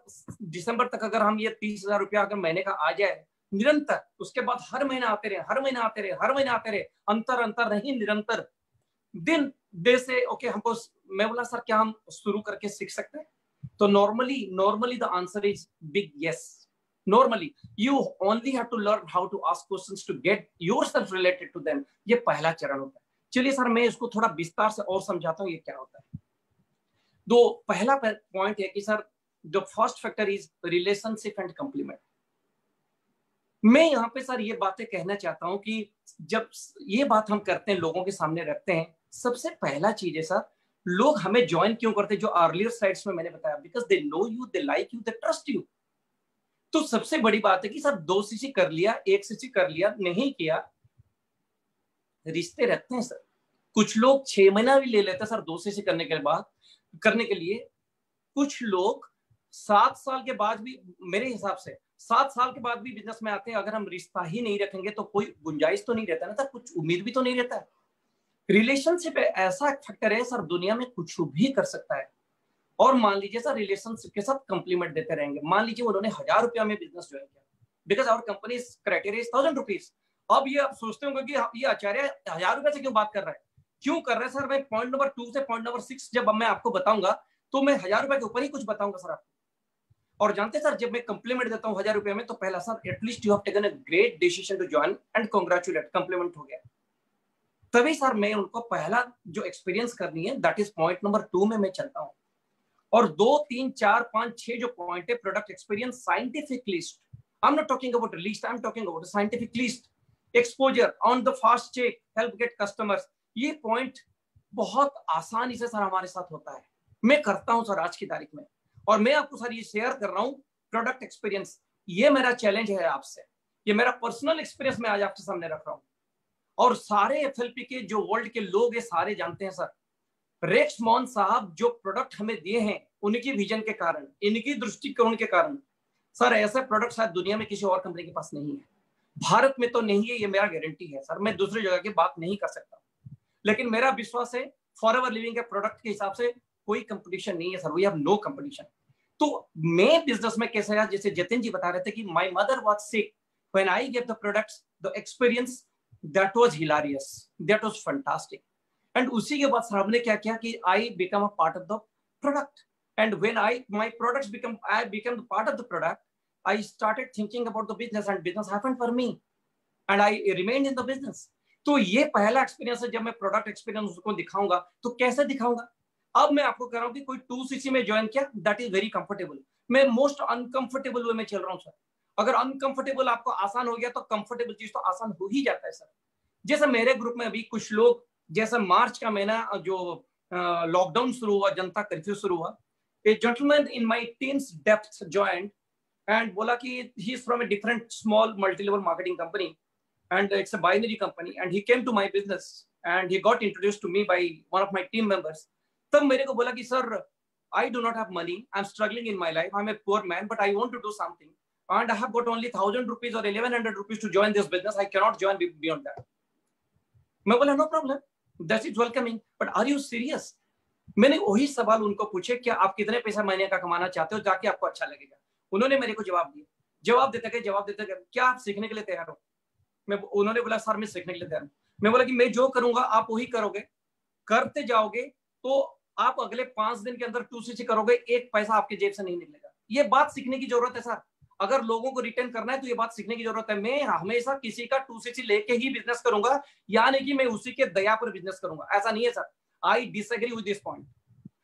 Speaker 8: दिसंबर तक अगर हम ये 30,000 रुपया अगर महीने का आ जाए निरंतर, उसके बाद हर महीना आते रहे, हर महीना आते रहे, हर महीना आते रहे, अंतर नहीं निरंतर दिन दे से ओके हमको, मैं बोला सर क्या हम शुरू करके सीख सकते हैं? तो normally the answer is big yes. Normally you only have to learn how to ask questions to get yourself related to them. ये पहला चरण होता है। चलिए सर मैं इसको थोड़ा विस्तार से और समझाता हूँ ये क्या होता है। तो पहला पॉइंट है कि sir the first factor is relationship and compliment. मैं यहाँ पे सर ये बातें कहना चाहता हूँ कि जब ये बात हम करते हैं, लोगों के सामने रखते हैं, सबसे पहला चीज है सर लोग हमें ज्वाइन क्यों करते, जो अर्लियर स्लाइड्स में मैंने बताया, because they know you, they like you, they trust you. तो सबसे बड़ी बात है कि सर 2 सीसी कर लिया, 1 सीसी कर लिया, नहीं किया, रिश्ते रहते हैं सर। कुछ लोग 6 महीना भी ले लेते हैं सर 2 सीसी करने के लिए। कुछ लोग 7 साल के बाद भी, मेरे हिसाब से 7 साल के बाद भी बिजनेस में आते हैं। अगर हम रिश्ता ही नहीं रखेंगे तो कोई गुंजाइश तो नहीं रहता ना सर, कुछ उम्मीद भी तो नहीं रहता है। रिलेशनशिप ऐसा फैक्टर है सर, दुनिया में कुछ भी कर सकता है। और मान लीजिए सर, रिलेशनशिप के साथ कंप्लीमेंट देते रहेंगे। मान लीजिए उन्होंने 1000 रुपया में बिजनेस ज्वाइन किया, because our company criteria is 1000 rupees. अब ये आप सोचते होंगे कि ये आचार्य 1000 रुपए से क्यों बात कर रहा है, क्यों कर रहे हैं सर? मैं पॉइंट नंबर 2 से पॉइंट नंबर 6 जब मैं आपको बताऊंगा तो मैं 1000 रुपए के ऊपर ही कुछ बताऊंगा सर आपको। और जानते सर, जब मैं कंप्लीमेंट देता हूं 1000 रुपए में, तो पहला sir, at least you have taken a great decision to join and congratulate, compliment हो गया। तभी सर मैं उनको पहला जो एक्सपीरियंस करनी है, दैट इज पॉइंट नंबर 2 में मैं चलता हूं। और 2, 3, 4, 5, 6 जो पॉइंट है, product experience, scientific list, I am not talking about list, I am talking about scientific list, exposure, on the fast check, help get customers. ये पॉइंट बहुत आसानी से सर हमारे साथ होता है, मैं करता हूं सर आज की तारीख में। और मैं आपको सर ये शेयर कर रहा हूं प्रोडक्ट एक्सपीरियंस। ये मेरा चैलेंज है आपसे, ये मेरा पर्सनल एक्सपीरियंस मैं आज आपके सामने रख रहा हूं। और सारे एफएलपी के जो वर्ल्ड के लोग हैं सारे जानते हैं सर, रेक्स मॉन साहब जो प्रोडक्ट हमें दिए हैं, उनकी विजन के कारण, इनकी दृष्टिकोण के कारण सर, ऐसे प्रोडक्ट शायद दुनिया में किसी और कंपनी के पास नहीं है, भारत में तो नहीं है, ये मेरा गारंटी है सर। मैं दूसरी जगह की बात नहीं कर सकता, लेकिन मेरा विश्वास है फॉरएवर लिविंग के प्रोडक्ट के हिसाब से कोई कंपटीशन नहीं है sir, we have no competition. तो मैं बिजनेस में कैसे आया, जैसे जतिन जी बता रहे थे कि my mother was sick when I gave the products, the experience that was hilarious, that was fantastic. And उसी के बाद सर हमने क्या किया कि I become a part of the product, and when my products become the part of the product, I started thinking about the business and business happened for me and I remained in the business. तो ये पहला experience है। जब मैं product experience उसको दिखाऊंगा तो कैसे दिखाऊंगा? अब मैं आपको कह रहा हूं कि कोई 2cc में ज्वाइन किया, दैट इज वेरी कंफर्टेबल। मैं मोस्ट अनकंफर्टेबल वे में चल रहा हूं सर। अगर अनकंफर्टेबल आपको आसान हो गया तो कंफर्टेबल चीज तो आसान हो ही जाता है सर। जैसे मेरे ग्रुप में अभी कुछ लोग, जैसे मार्च का महीना जो लॉकडाउन शुरू हुआ, जनता कर्फ्यू शुरू हुआ, ए gentleman in my teams depth joined and बोला कि he is from a different small multi-level marketing company and it's a binary company and he came to my business and he got introduced to me by one of my team members. तब मेरे को बोला कि sir, I do not have money, I'm struggling in my life, I'm a poor man but I want to do something and I have got only 1000 rupees or 1100 rupees to join this business, I cannot join beyond that. मैं बोला no problem, that is welcoming, but are you serious? मैंने वही सवाल उनको पूछे, क्या आप कितने पैसा महीने का कमाना चाहते हो, जाके आपको अच्छा लगेगा? उन्होंने मेरे को जवाब दिया, जवाब देते गए, क्या आप सीखने के लिए तैयार हो? उन्होंने बोला सर मैं सीखने के लिए तैयार हूं। मैं बोला कि मैं जो करूंगा आप वही करोगे, करते जाओगे तो आप अगले 5 दिन के अंदर 2cc करोगे, 1 पैसा आपके जेब से नहीं निकलेगा। ये बात सीखने की जरूरत है सर। अगर लोगों को रिटर्न करना है तो ये बात सीखने की जरूरत है। मैं हमेशा किसी का 2cc लेके ही बिजनेस करूंगा, यानी कि मैं उसी के दया पर बिजनेस करूंगा, ऐसा नहीं है sir. I disagree with this point.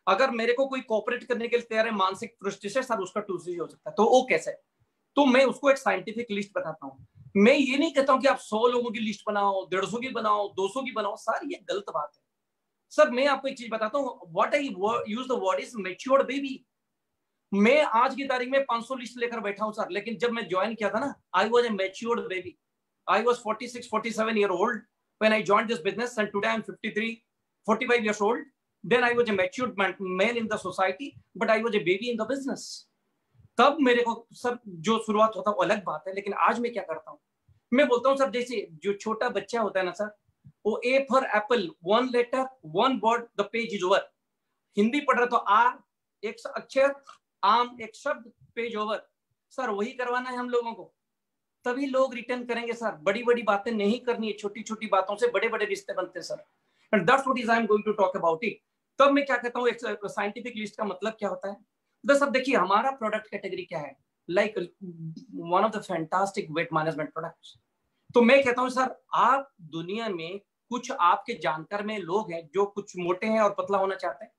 Speaker 8: अगर मेरे को कोई कोऑपरेट करने के लिए तैयार है मानसिक दृष्टि से, सर उसका 2cc हो सकता है, तो वो कैसे? तो मैं उसको एक साइंटिफिक लिस्ट बताता हूं। मैं ये नहीं कहता हूं कि आप 100 लोगों की लिस्ट बनाओ, 150 की बनाओ, 200 की बनाओ, सर ये गलत बात है। सर मैं आपको एक चीज बताता हूं, what I use the word is matured baby. मैं आज की तारीख में 500 लिस्ट लेकर बैठा हूं सर, लेकिन जब मैं ज्वाइन किया था ना, I was a matured baby. I was 46, 47 year old when I joined this business and today I'm 53, 45 years old. Then I was a matured man in the society, but I was a baby in the business. तब मेरे को sir जो शुरुआत होता है वो अलग बात है, लेकिन आज मैं क्या करता हूँ, मैं बोलता हूँ सर, जैसे जो छोटा बच्चा होता है ना सर, वो A for apple, 1 letter, 1 word, the page is over. Hindi पढ़ रहा तो आ, एक अक्षर, आम, एक शब्द, पेज ओवर। सर वही करवाना है हम लोगों को, तभी लोग रिटर्न करेंगे सर। बड़ी बड़ी बातें नहीं करनी है, छोटी छोटी बातों से बड़े बड़े रिश्ते बनते हैं sir. And that's what is I am going to talk about it. तब मैं क्या कहता हूँ, एक साइंटिफिक लिस्ट का मतलब क्या होता है? तो सब देखिए, हमारा प्रोडक्ट कैटेगरी क्या है, like one of the fantastic weight management products. तो मैं कहता हूँ सर, आप दुनिया में कुछ आपके जानकार में लोग हैं जो कुछ मोटे हैं और पतला होना चाहते हैं,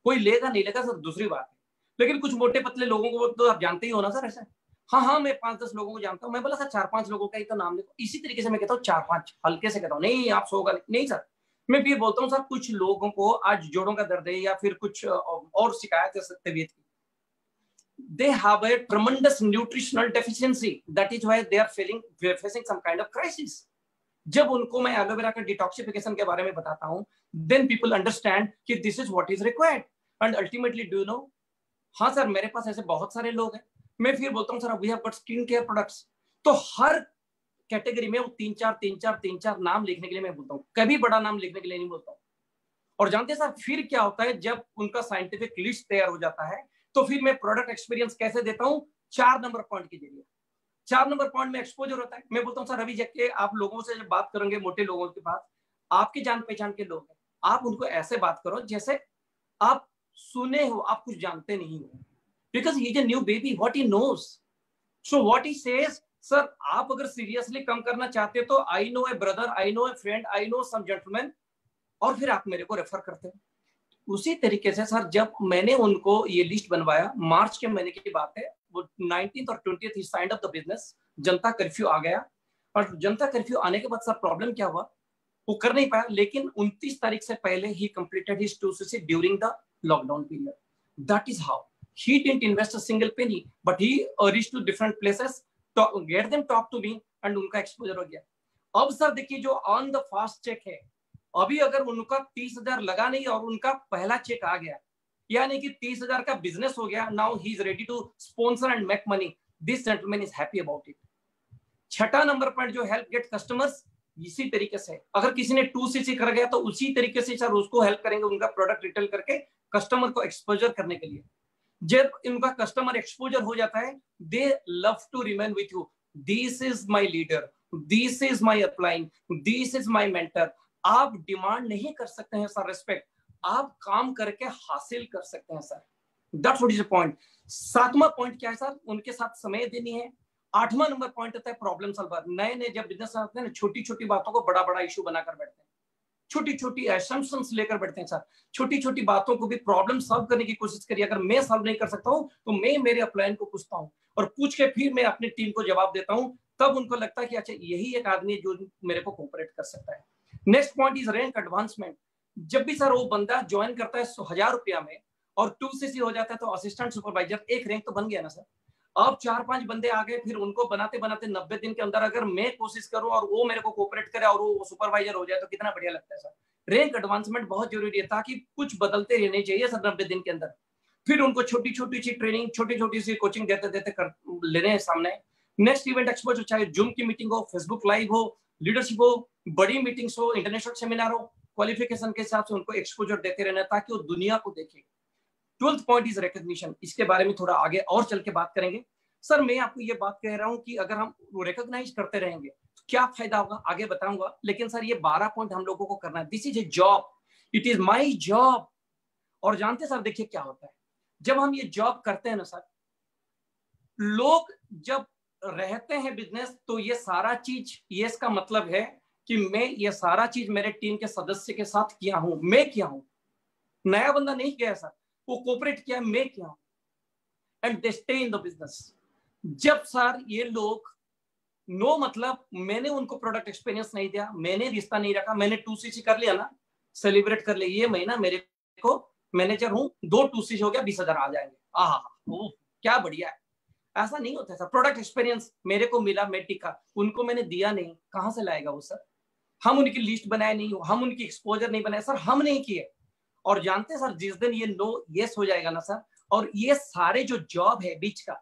Speaker 8: कोई लेगा नहीं लेगा सर दूसरी बात है, लेकिन कुछ मोटे पतले लोगों को तो आप जानते ही हो ना सर। ऐसा हाँ, मैं 5-10 लोगों को जानता हूँ। मैं बोला सर 4-5 लोगों का ही तो नाम लिखो। इसी तरीके से मैं कहता हूँ 4-5, हल्के से कहता हूँ, नहीं आप 100 का नहीं सर। मैं भी बोलता हूँ सर, कुछ लोगों को आज जोड़ों का दर्द है या फिर कुछ और शिकायत है तबीयत की, they have a tremendous nutritional deficiency, that is why they are facing some kind of crisis. जब उनको मैं एलोवेरा का डिटॉक्सिफिकेशन के बारे में बताता हूँ, then people understand कि this is what is required and ultimately do you know, हाँ सर मेरे पास ऐसे बहुत सारे लोग हैं। मैं फिर बोलता हूँ sir we have got skin care products, तो हर कैटेगरी में वो तीन चार नाम लिखने के लिए मैं बोलता हूँ, कभी बड़ा नाम लिखने के लिए नहीं बोलता हूँ। और जानते हैं सर फिर क्या होता है, जब उनका साइंटिफिक लिस्ट तैयार हो जाता है तो फिर मैं प्रोडक्ट एक्सपीरियंस कैसे देता हूँ, 4 नंबर पॉइंट के जरिए। 4 नंबर पॉइंट में एक्सपोजर होता है। मैं बोलता हूँ सर रवि जब आप लोगों से जब बात करेंगे, मोटे लोगों के पास, आपके जान पहचान के लोग हैं, आप उनको ऐसे बात करो जैसे आप सुने हो, आप कुछ जानते नहीं हो, because he is a new baby, what he knows. So what he says, sir आप अगर सीरियसली कम करना चाहते हो तो I know a brother, I know a friend, I know some gentleman, और फिर आप मेरे को रेफर करते हो। उसी तरीके से सर जब मैंने उनको ये लिस्ट बनवाया, मार्च के महीने की बात है, वो 19th और 20th he signed up the business, Janata curfew आ गया, और जनता कर्फ्यू आने के बाद सर प्रॉब्लम क्या हुआ, वो कर नहीं पाया, लेकिन 29 तारीख से पहले ही completed his 2cc during the lockdown period. That is how he didn't invest a single penny, but he reached to different places to get them talk to me, and उनका एक्सपोजर हो गया। अब सर देखिए जो on the fast check है, अभी अगर उनका 30,000 लगा नहीं और उनका पहला चेक आ गया, यानी कि 30,000 का बिजनेस हो गया, now he is ready to sponsor and make money, this gentleman is happy about it. छठा नंबर पॉइंट जो हेल्प गेट कस्टमर्स, इसी तरीके से अगर किसी ने 2cc कर गया तो उसी तरीके से सर उसको हेल्प करेंगे उनका प्रोडक्ट रिटेल करके कस्टमर को एक्सपोजर करने के लिए। जब इनका कस्टमर एक्सपोजर हो जाता है, they love to remain with you, this is my leader, this is my upline, this is my mentor. आप डिमांड नहीं कर सकते हैं सर रिस्पेक्ट, आप काम करके हासिल कर सकते हैं sir. That's what is the point. 7वां पॉइंट क्या है सर, उनके साथ समय देनी है। 8वां नंबर पॉइंट होता है प्रॉब्लम सॉल्वर। नए नए जब बिजनेस आते हैं ना, छोटी छोटी बातों को बड़ा बड़ा इशू बनाकर बैठते हैं, छोटी छोटी असम्पशंस लेकर बैठते हैं सर। छोटी छोटी बातों को भी प्रॉब्लम सॉल्व करने की कोशिश करिए। अगर मैं सॉल्व नहीं कर सकता हूं तो मैं मेरे अपलाइन को पूछता हूं, और पूछ के फिर मैं अपनी टीम को जवाब देता हूं। तब उनको लगता है कि अच्छा यही एक आदमी है जो मेरे को कोऑपरेट कर सकता है। Next point is rank advancement. जब भी सर वो बंदा ज्वाइन करता है 1000 रुपया में और 2cc हो जाता है तो असिस्टेंट सुपरवाइजर, एक रैंक तो बन गया ना सर। अब 4-5 बंदे आ गए, फिर उनको बनाते बनाते 90 दिन के अंदर अगर मैं कोशिश करूं और वो मेरे को कोऑपरेट करे और वो सुपरवाइजर हो जाए तो कितना बढ़िया लगता है सर। रैंक एडवांसमेंट बहुत जरूरी है ताकि कुछ बदलते रहने चाहिए सर 90 दिन के अंदर। फिर उनको छोटी छोटी सी ट्रेनिंग, छोटी छोटी सी कोचिंग देते देते कर लेने हैं सामने। नेक्स्ट इवेंट एक्सपोजर, चाहे जूम की मीटिंग हो, फेसबुक लाइव हो, लीडरशिप हो, बड़ी मीटिंग्स हो, इंटरनेशनल सेमिनार हो, क्वालिफिकेशन के हिसाब से उनको एक्सपोजर देते रहना ताकि वो दुनिया को देखे। 12th point is recognition. इसके बारे में थोड़ा आगे और चल के बात करेंगे सर। मैं आपको ये बात कह रहा हूं कि अगर हम रिकॉग्नाइज करते रहेंगे तो क्या फायदा होगा, आगे बताऊंगा। लेकिन सर ये 12 पॉइंट हम लोगों को करना है। This is a job, it is my job. और जानते सर देखिए क्या होता है, जब हम ये जॉब करते हैं ना सर, लोग जब रहते हैं बिजनेस तो ये सारा चीज, ये इसका मतलब है कि मैं ये सारा चीज मेरे टीम के सदस्य के साथ किया हूं, मैं किया हूं। नया बंदा नहीं किया सर, वो कोऑपरेट किया, मैं किया हूं, and they stay in the business. जब सर ये लोग नो मतलब मैंने उनको प्रोडक्ट एक्सपीरियंस नहीं दिया, मैंने रिश्ता नहीं रखा, मैंने 2cc कर लिया ना, सेलिब्रेट कर लिया, ये महीना मेरे को मैनेजर हूं, 2 2cc हो गया, 20,000 आ जाएंगे, आहा क्या बढ़िया है। ऐसा नहीं होता सर। प्रोडक्ट एक्सपीरियंस मेरे को मिला, मैं टिका, उनको मैंने दिया नहीं, कहां से लाएगा वो सर। हम उनकी लिस्ट बनाए नहीं, हम उनकी एक्सपोजर नहीं बनाए सर, हम नहीं किए। और जानते सर जिस दिन ये नो यस हो जाएगा ना सर, और ये सारे जो जॉब है बीच का,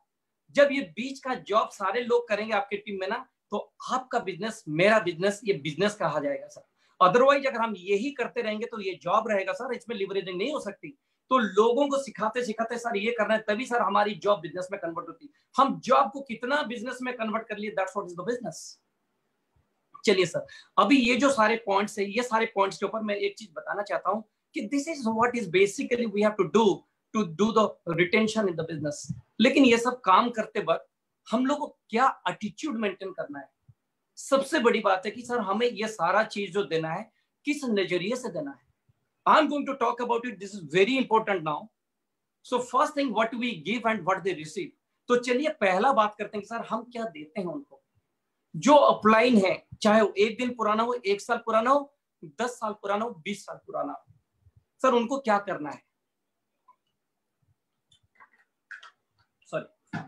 Speaker 8: जब ये बीच का जॉब सारे लोग करेंगे आपके टीम में ना, तो आपका बिजनेस, मेरा बिजनेस, ये बिजनेस कहा जाएगा सर। अदरवाइज अगर हम यही करते रहेंगे तो ये जॉब रहेगा सर, इसमें लिवरेजिंग नहीं हो सकती। तो लोगों को सिखाते सिखाते सर ये करना है, तभी सर हमारी जॉब बिजनेस में कन्वर्ट होती है। हम जॉब को कितना बिजनेस में कन्वर्ट कर लिए, that's what is the business. चलिए सर, अभी ये जो सारे पॉइंट्स है, ये सारे पॉइंट्स के ऊपर मैं एक चीज बताना चाहता हूं कि this is what is basically we have to do the retention in the business. लेकिन ये सब काम करते वक्त हम लोग को क्या एटीट्यूड मेंटेन करना है, सबसे बड़ी बात है कि सर हमें ये सारा चीज जो देना है किस नजरिए से देना है। I am going to talk about it, this is very important now. So first thing, what we give and what they receive. तो चलिए पहला बात करते हैं कि सर हम क्या देते हैं उनको। जो अपलाइन है, चाहे वो 1 दिन पुराना हो, 1 साल पुराना हो, 10 साल पुराना हो, 20 साल पुराना हो, सर उनको क्या करना है? सॉरी,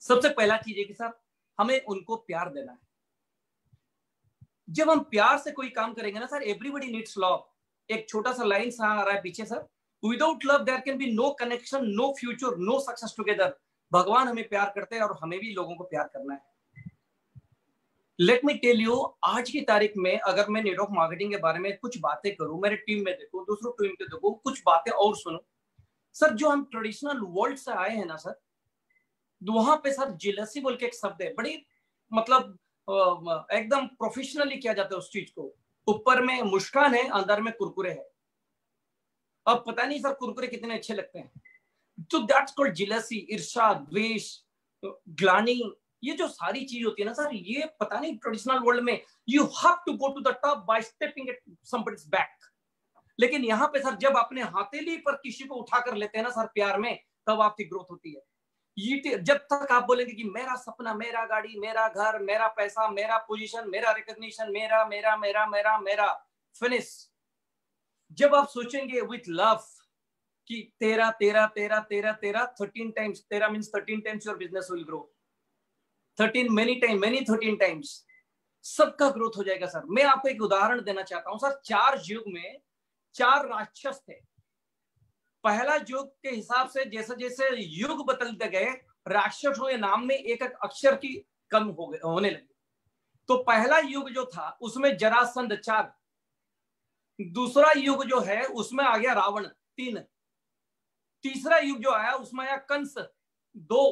Speaker 8: सबसे पहला चीज है कि सर हमें उनको प्यार देना है। जब हम प्यार से कोई काम करेंगे ना सर, एवरीबडी नीड्स लव। एक छोटा सा लाइन सा आ रहा है पीछे sir, without love there can be no connection, no future, no success together. भगवान हमें प्यार करते हैं और हमें भी लोगों को प्यार करना है। लेट मी टेल यू, आज की तारीख में अगर मैं नेटवर्क मार्केटिंग के बारे में कुछ बातें करूं, मेरे टीम में देखो, दूसरों टीम में देखो, कुछ बातें और सुनो सर, जो हम ट्रेडिशनल वर्ल्ड से आए हैं ना सर, वहां पे सर जेलसी बोल के एक शब्द है, बड़ी मतलब एकदम प्रोफेशनली किया जाता है उस चीज को। ऊपर में मुस्कान है, अंदर में कुरकुरे है। अब पता नहीं सर कुरकुरे कितने अच्छे लगते हैं, तो दैट्स कॉल्ड जेलसी, ईर्ष्या, द्वेष, ग्लानि। ये जो सारी चीज होती है ना सर, ये पता नहीं ट्रेडिशनल वर्ल्ड में you have to go to the top by stepping it somebody's back. लेकिन यहाँ पे सर जब अपने हथेली पर किसी को उठा कर लेते हैं ना सर प्यार में, तब आपकी ग्रोथ होती है। ये जब तक आप बोलेंगे कि मेरा सपना, मेरा गाड़ी, मेरा घर, मेरा पैसा, मेरा पोजीशन, मेरा रिकॉग्निशन, मेरा मेरा मेरा मेरा मेरा फिनिश, जब आप सोचेंगे विथ लव कि तेरा तेरा तेरा तेरा तेरा 13 टाइम्स, तेरा means 13 times your business will grow, 13 many time, many 13 times, सबका ग्रोथ हो जाएगा सर। मैं आपको एक उदाहरण देना चाहता हूं सर। 4 युग में 4 राक्षस थे। पहला युग के हिसाब से जैसे जैसे युग बदलते गए, राक्षसों के नाम में एक एक अक्षर की कम होने लगी। तो पहला युग जो था उसमें जरासंध 4, दूसरा युग जो है उसमें आ गया रावण 3, तीसरा युग जो आया उसमें आया कंस 2,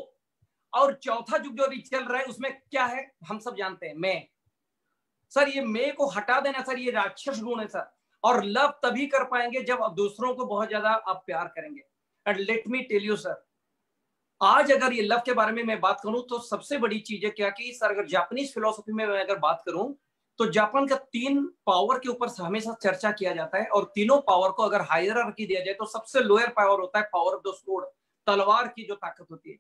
Speaker 8: और चौथा युग जो अभी चल रहा है उसमें क्या है हम सब जानते हैं, मैं। सर ये मैं को हटा देना सर, ये राक्षस गुण है सर। और लव तभी कर पाएंगे जब आप दूसरों को बहुत ज्यादा आप प्यार करेंगे। And let me tell you sir, आज अगर ये लव के बारे में मैं बात करूं तो सबसे बड़ी चीज है क्या कि सर अगर जापानीज फिलोसफी में मैं अगर बात करूं तो जापान का 3 पावर के ऊपर हमेशा चर्चा किया जाता है, और तीनों पावर को अगर हायरार्की दिया जाए तो सबसे लोअर पावर होता है पावर ऑफ द स्वॉर्ड, तलवार की जो ताकत होती है,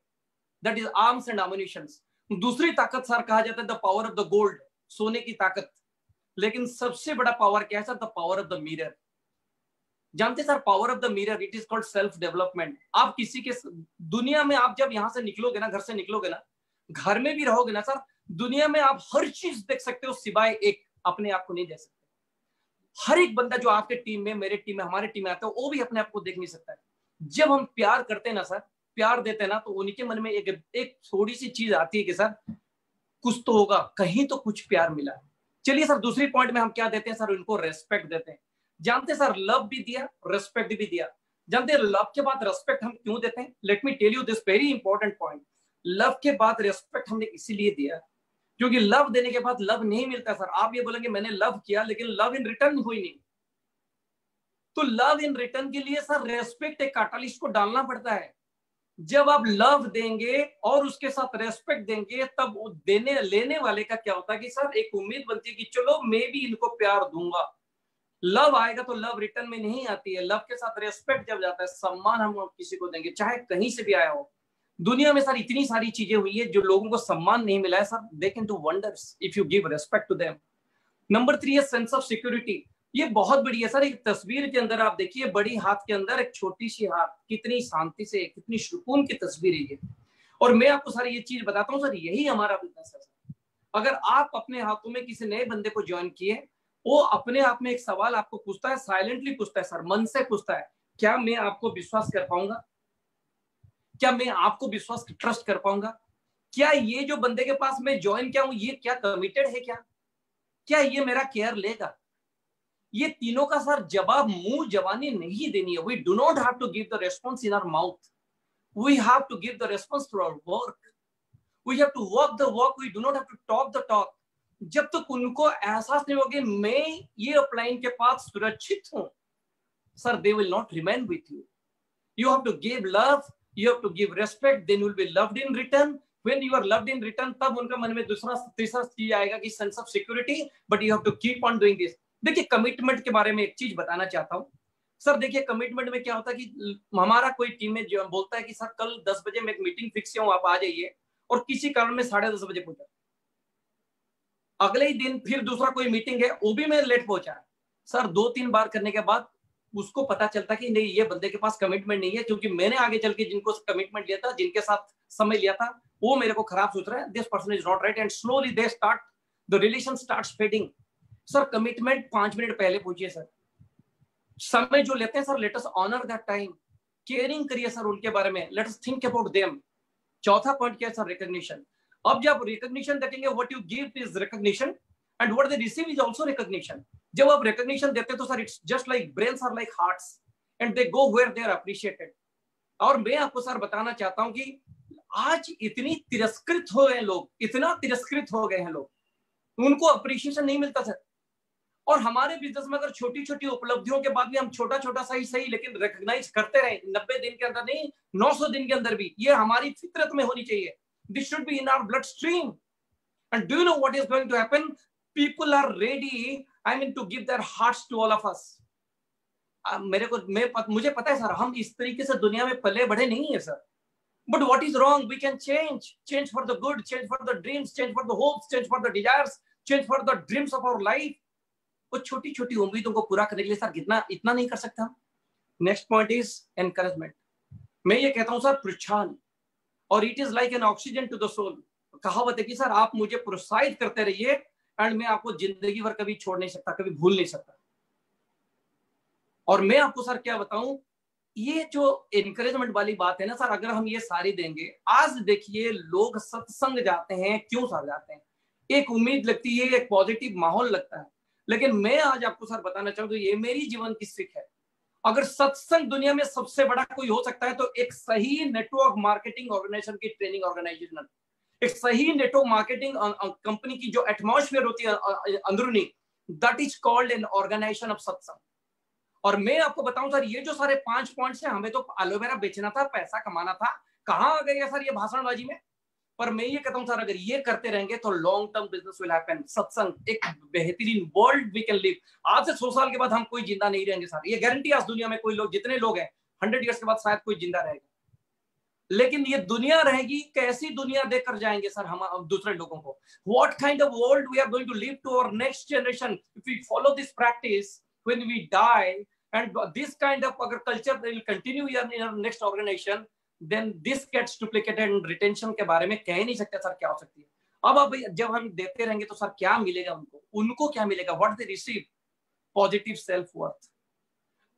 Speaker 8: that is arms and ammunitions. दूसरी ताकत सर कहा जाता है the power of the gold, सोने की ताकत। लेकिन सबसे बड़ा पावर क्या है sir? The power of the mirror. जानते sir power of the mirror, it is called self development. आप किसी के दुनिया में आप जब यहां से निकलोगे ना, घर से निकलोगे ना, घर में भी रहोगे ना सर, दुनिया में आप हर चीज देख सकते हो सिवाय एक, अपने आप को नहीं देख सकते। हर एक बंदा जो आपके टीम में, मेरे टीम में, हमारे टीम में आता है, वो भी अपने आप को देख नहीं सकता है। जब हम प्यार करते हैं ना सर, प्यार देते हैं ना, तो उनके मन में एक थोड़ी सी चीज आती है कि सर कुछ तो होगा, कहीं तो कुछ प्यार मिला। चलिए सर दूसरी पॉइंट में हम क्या देते हैं सर? उनको रेस्पेक्ट देते हैं। जानते सर लव भी दिया, रेस्पेक्ट भी दिया। जानते लव के बाद रेस्पेक्ट हम क्यों देते हैं? Let me tell you this very important point. Love के बाद रेस्पेक्ट हमने इसीलिए दिया क्योंकि लव देने के बाद लव नहीं मिलता सर। आप ये बोलेंगे मैंने लव किया लेकिन लव इन रिटर्न हुई नहीं, तो लव इन रिटर्न के लिए सर रेस्पेक्ट एक कैटलिस्ट को डालना पड़ता है। जब आप लव देंगे और उसके साथ रेस्पेक्ट देंगे, तब देने लेने वाले का क्या होता है कि सर एक उम्मीद बनती है कि चलो मैं भी इनको प्यार दूंगा। लव आएगा तो लव रिटर्न में नहीं आती है, लव के साथ रेस्पेक्ट जब जाता है, सम्मान हम किसी को देंगे चाहे कहीं से भी आया हो। दुनिया में सर इतनी सारी चीजें हुई है जो लोगों को सम्मान नहीं मिला है sir, they can do wonders if you give respect to them. Number 3 है सेंस ऑफ सिक्योरिटी। ये बहुत बड़ी है सर। एक तस्वीर के अंदर आप देखिए, बड़ी हाथ के अंदर एक छोटी सी हाथ, कितनी शांति से, कितनी सुकून की तस्वीर है ये। और मैं आपको सारी ये चीज बताता हूँ सर, यही हमारा बिजनेस है सर। अगर आप अपने हाथों में किसी नए बंदे को ज्वाइन किए, वो अपने आप में एक सवाल आपको पूछता है, साइलेंटली पूछता है सर, मन से पूछता है, क्या मैं आपको विश्वास कर पाऊंगा? क्या मैं आपको विश्वास ट्रस्ट कर पाऊंगा? क्या ये जो बंदे के पास मैं ज्वाइन किया हूं, ये क्या कमिटेड है? क्या ये मेरा केयर लेगा? ये तीनों का सर जवाब मुंह जवानी नहीं देनी है। We do not have to give the response in our mouth, we have to give the response through our work. We have to walk the walk, we do not have to talk the talk. जब तक उनको एहसास नहीं होगा मैं ये upline के पास सुरक्षित हूं, sir they will not remain with you. You have to give love, you have to give respect, then you will be loved in return. When you are loved in return, तब उनका मन में दूसरा तीसरा चीज आएगा कि sense of security, but you have to keep on doing this. देखिए कमिटमेंट के बारे में एक चीज बताना चाहता हूँ सर। देखिए कमिटमेंट में क्या होता है कि हमारा कोई टीम में जो बोलता है कि सर कल 10 बजे में एक मीटिंग फिक्स है, आप आ जाइए, और किसी कारण में 10:30 बजे पहुंचा। अगले ही दिन फिर दूसरा कोई मीटिंग है, वो भी मैं लेट पहुंचा। सर 2-3 बार करने के बाद उसको पता चलता कि नहीं, ये बंदे के पास कमिटमेंट नहीं है, क्योंकि मैंने आगे चल के जिनको कमिटमेंट लिया था, जिनके साथ समय लिया था, वो मेरे को खराब सोच रहा है, this person is not right, and slowly they start the relation starts fading. Sir commitment 5 minute पहले पूछिए सर, समय जो लेते हैं sir, let us honour that time, caring करिए सर उनके बारे में, let us think about them. चौथा पॉइंट क्या है सर, रिकॉग्निशन। अब जब रिकॉग्निशन देखेंगे, what you give is recognition and what they receive is also recognition. जब आप रिकॉग्निशन देते हैं तो sir it's just like brains are like hearts and they go where they are appreciated. और मैं आपको सर बताना चाहता हूं कि आज इतनी तिरस्कृत हो गए लोग, इतना तिरस्कृत हो गए हैं लोग, उनको अप्रिशिएशन नहीं मिलता सर। और हमारे बिजनेस में अगर छोटी छोटी उपलब्धियों के बाद भी हम छोटा छोटा सही लेकिन रिकॉग्नाइज करते रहे, 90 दिन के अंदर नहीं, 900 दिन के अंदर भी, ये हमारी फितरत में होनी चाहिए। This should be in our blood stream. And do you know what is going to happen? People are ready, I mean, to give their hearts to all of us. मुझे पता है सर, हम इस तरीके से दुनिया में पले बढ़े नहीं है sir, but what is wrong, we can change for the good, change for the dreams, change for the hopes, change for the desires, change for the dreams of our life. वो छोटी छोटी उम्मीदों को पूरा करने के लिए सर इतना नहीं कर सकता। Next point is encouragement. मैं ये कहता हूं सर, प्रोत्साहन, और it is like an oxygen to the soul. कहावत है कि सर आप मुझे प्रोत्साहित करते रहिए एंड मैं आपको जिंदगी भर कभी छोड़ नहीं सकता, कभी भूल नहीं सकता। और मैं आपको सर क्या बताऊं, ये जो एनकरेजमेंट वाली बात है ना सर, अगर हम ये सारी देंगे, आज देखिए लोग सत्संग जाते हैं, क्यों सर जाते हैं? एक उम्मीद लगती है, एक पॉजिटिव माहौल लगता है। लेकिन मैं आज आपको सर बताना चाहूंगा, ये मेरी जीवन की सीख है। अगर सत्संग दुनिया में सबसे बड़ा कोई हो सकता है तो एक सही नेटवर्क मार्केटिंग ऑर्गेनाइजेशन की ट्रेनिंग ऑर्गेनाइजेशन, एक सही नेटवर्क मार्केटिंग कंपनी की जो एटमॉस्फेयर होती है अंदरूनी, that is called an organisation of satsang. और मैं आपको बताऊं सर, ये जो सारे 5 पॉइंट्स हैं, हमें तो एलोवेरा बेचना था, पैसा कमाना था, कहां आ गए सर ये भाषणबाजी में? पर मैं ये कहता हूं सर, अगर ये करते रहेंगे तो long term business will happen. सत्संग एक बेहतरीन वर्ल्ड वी कैन लिव। आज से 100 साल के बाद हम कोई जिंदा नहीं रहेंगे सर, ये गारंटी। आज दुनिया में कोई लोग, जितने लोग हैं, 100 ईयर्स के बाद शायद कोई जिंदा रहेगा, लेकिन ये दुनिया रहेगी, कैसी दुनिया देकर जाएंगे सर हम दूसरे लोगों को? What kind of world we are going to live to our next generation if we follow this practice when we die. And this kind of अगर culture will continue in our next organisation, then this gets duplicated, and retention के बारे में कह ही नहीं सकते sir क्या हो सकती है। अब जब हम देते रहेंगे तो सर क्या मिलेगा उनको क्या मिलेगा? What they receive? Positive self worth.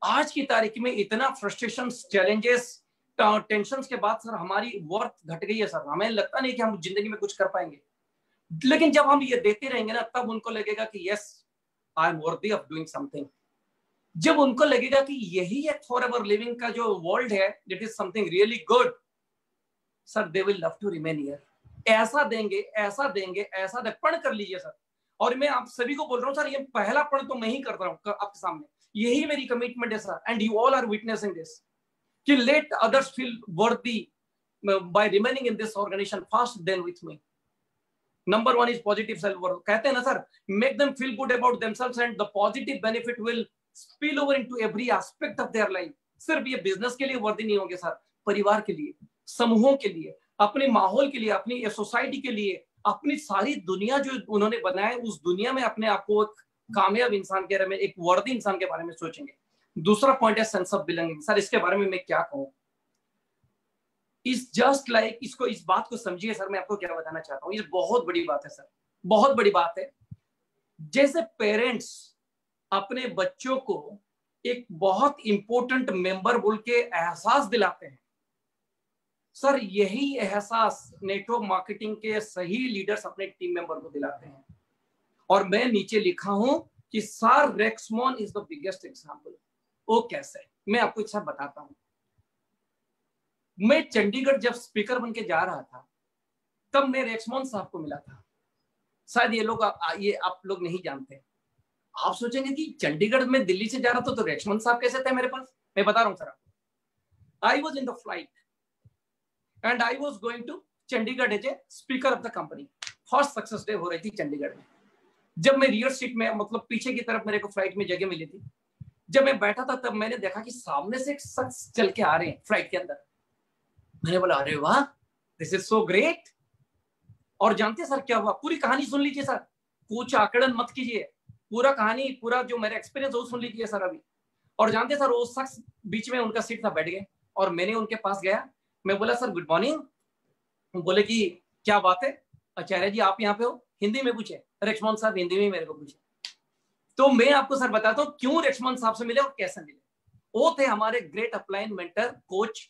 Speaker 8: आज की तारीख में इतना फ्रस्ट्रेशन, चैलेंजेस, टेंशंस के बाद सर हमारी वर्थ घट गई है सर। हमें लगता नहीं कि हम जिंदगी में कुछ कर पाएंगे, लेकिन जब हम ये देते रहेंगे ना, तब उनको लगेगा कि yes, I am worthy of doing something. जब उनको लगेगा कि यही एक फॉरएवर लिविंग का जो वर्ल्ड है, it is something really good, sir they will love to remain here. ऐसा देंगे, ऐसा देंगे, ऐसा दे। पढ़ कर लीजिए सर। और मैं आप सभी को बोल रहा हूं सर, ये पहला पढ़ तो मैं ही कर रहा हूं आपके सामने, यही मेरी कमिटमेंट है sir, and you all are witnessing this, कि let others feel worthy by remaining in this organisation fast than with me. Number 1 is positive self worth. कहते हैं ना sir, make them feel good about themselves and the positive benefit will spill over into every aspect of their life। सिर्फ ये business के लिए वर्दी नहीं होंगे सर, परिवार के लिए, समूहों के लिए, अपने माहौल के लिए, अपनी सोसाइटी के लिए, अपनी सारी दुनिया जो उन्होंने बनाया है, उस दुनिया में अपने आप को एक कामयाब इंसान के बारे में, एक वर्दी इंसान के बारे में सोचेंगे। दूसरा पॉइंट है सेंस ऑफ बिलोंगिंग। सर इसके बारे में मैं क्या कहूँ? इस जस्ट लाइक, इसको, इस बात को समझिए सर, मैं आपको क्या बताना चाहता हूँ। ये बहुत बड़ी बात है सर, बहुत बड़ी बात है। जैसे पेरेंट्स अपने बच्चों को एक बहुत इंपॉर्टेंट मेंबर बोल के एहसास दिलाते हैं, सर यही एहसास नेटवर्क मार्केटिंग के सही लीडर्स अपने टीम मेंबर को दिलाते हैं। और मैं नीचे लिखा हूं कि सर रेक्समोन इज द बिगेस्ट एग्जांपल। वो कैसे? मैं आपको एक साथ बताता हूं। मैं चंडीगढ़ जब स्पीकर बन के जा रहा था, तब मैं रेक्समोन साहब को मिला था। शायद ये आप लोग नहीं जानते। आप सोचेंगे कि चंडीगढ़ में दिल्ली से जा रहा था तो रेक्समोन साहब कैसे थे मेरे पास? मैं बता रहा हूं सर आपको। I was in the flight and I was going to Chandigarh as a speaker of the company. First success day हो रही थी चंडीगढ़ में। जब मैं रियर सीट में, मतलब पीछे की तरफ मेरे को फ्लाइट में जगह मिली थी, जब मैं बैठा था तब मैंने देखा कि सामने से एक शख्स चल के आ रहे हैं फ्लाइट के अंदर। मैंने बोला अरे वाह, दिस इज सो ग्रेट। और जानते सर क्या हुआ? पूरी कहानी सुन लीजिए सर, कुछ आकड़न मत कीजिए। पूरा कहानी, पूरा जो मेरा एक्सपीरियंस वो सुन लीजिए सर अभी। और जानते सर, वो शख्स बीच में उनका सीट था, बैठ गए और मैंने उनके पास गया। मैं बोला सर गुड मॉर्निंग। बोले कि क्या बात है आचार्य जी आप यहाँ पे हो? हिंदी में पूछे, रेक्समोन साहब हिंदी में मेरे को पूछे। तो मैं आपको सर बताता हूँ क्यों रेक्समोन साहब से मिले और कैसे मिले। वो थे हमारे great upline mentor, coach,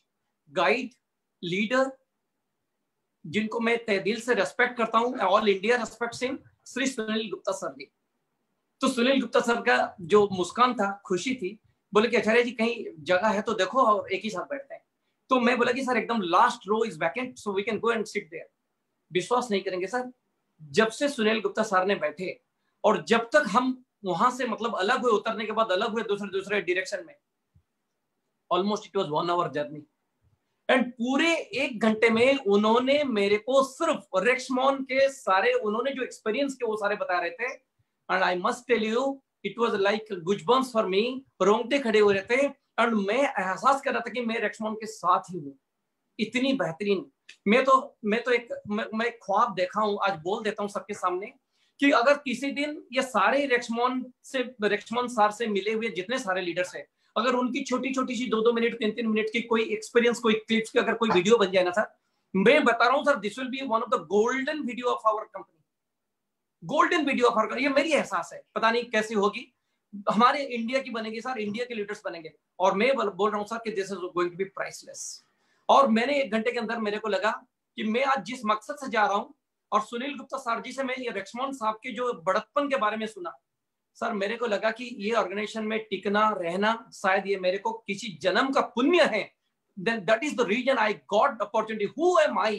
Speaker 8: guide, leader, जिनको मैं तहे दिल से रेस्पेक्ट करता हूँ, all India respect Singh, Shri Sunil Gupta sir ji. तो सुनील गुप्ता सर का जो मुस्कान था, खुशी थी, बोले कि आचार्य जी कहीं जगह है तो देखो और एक ही साथ बैठते हैं। तो मैं बोला कि सर एकदम last row is vacant so we can go and sit there. विश्वास नहीं करेंगे सर, जब से सुनील गुप्ता सर ने बैठे और जब तक हम वहां से मतलब अलग हुए, उतरने के बाद अलग हुए दूसरे डायरेक्शन में, almost it was 1 hour journey. And पूरे 1 घंटे में उन्होंने मेरे को सिर्फ रेक्समोन के सारे, उन्होंने जो एक्सपीरियंस के वो सारे बता रहे थे। And I must tell you it was like goosebumps for me, रोंगटे खड़े हो रहे थे। एंड मैं एहसास कर रहा था कि मैं रेक्समोन के साथ ही हूँ। इतनी बेहतरीन, मैं तो एक ख्वाब देखा हूँ, आज बोल देता हूँ सबके सामने कि अगर किसी दिन ये सारे रेक्समोन सर से मिले हुए जितने सारे लीडर्स हैं, अगर उनकी छोटी छोटी सी 2-2 मिनट 3-3 मिनट की कोई एक्सपीरियंस, कोई क्लिप्स की अगर कोई वीडियो बन जाए ना सर, मैं बता रहा हूँ sir, this will be one of the golden video of our company, golden video of our. ये मेरी एहसास है, पता नहीं कैसी होगी, हमारे इंडिया की बनेगी सर, इंडिया के लीडर्स बनेंगे। और मैं बोल रहा हूँ सर कि this is going to be priceless. और मैंने 1 घंटे के अंदर मेरे को लगा कि मैं आज जिस मकसद से जा रहा हूँ, और सुनील गुप्ता सर जी से मैं ये रेक्समोन साहब के जो बड़प्पन के बारे में सुना सर, मेरे को लगा कि ये ऑर्गेनाइजेशन में टिकना रहना शायद ये मेरे को किसी जन्म का पुण्य है। That is the reason I got the opportunity. Who am I?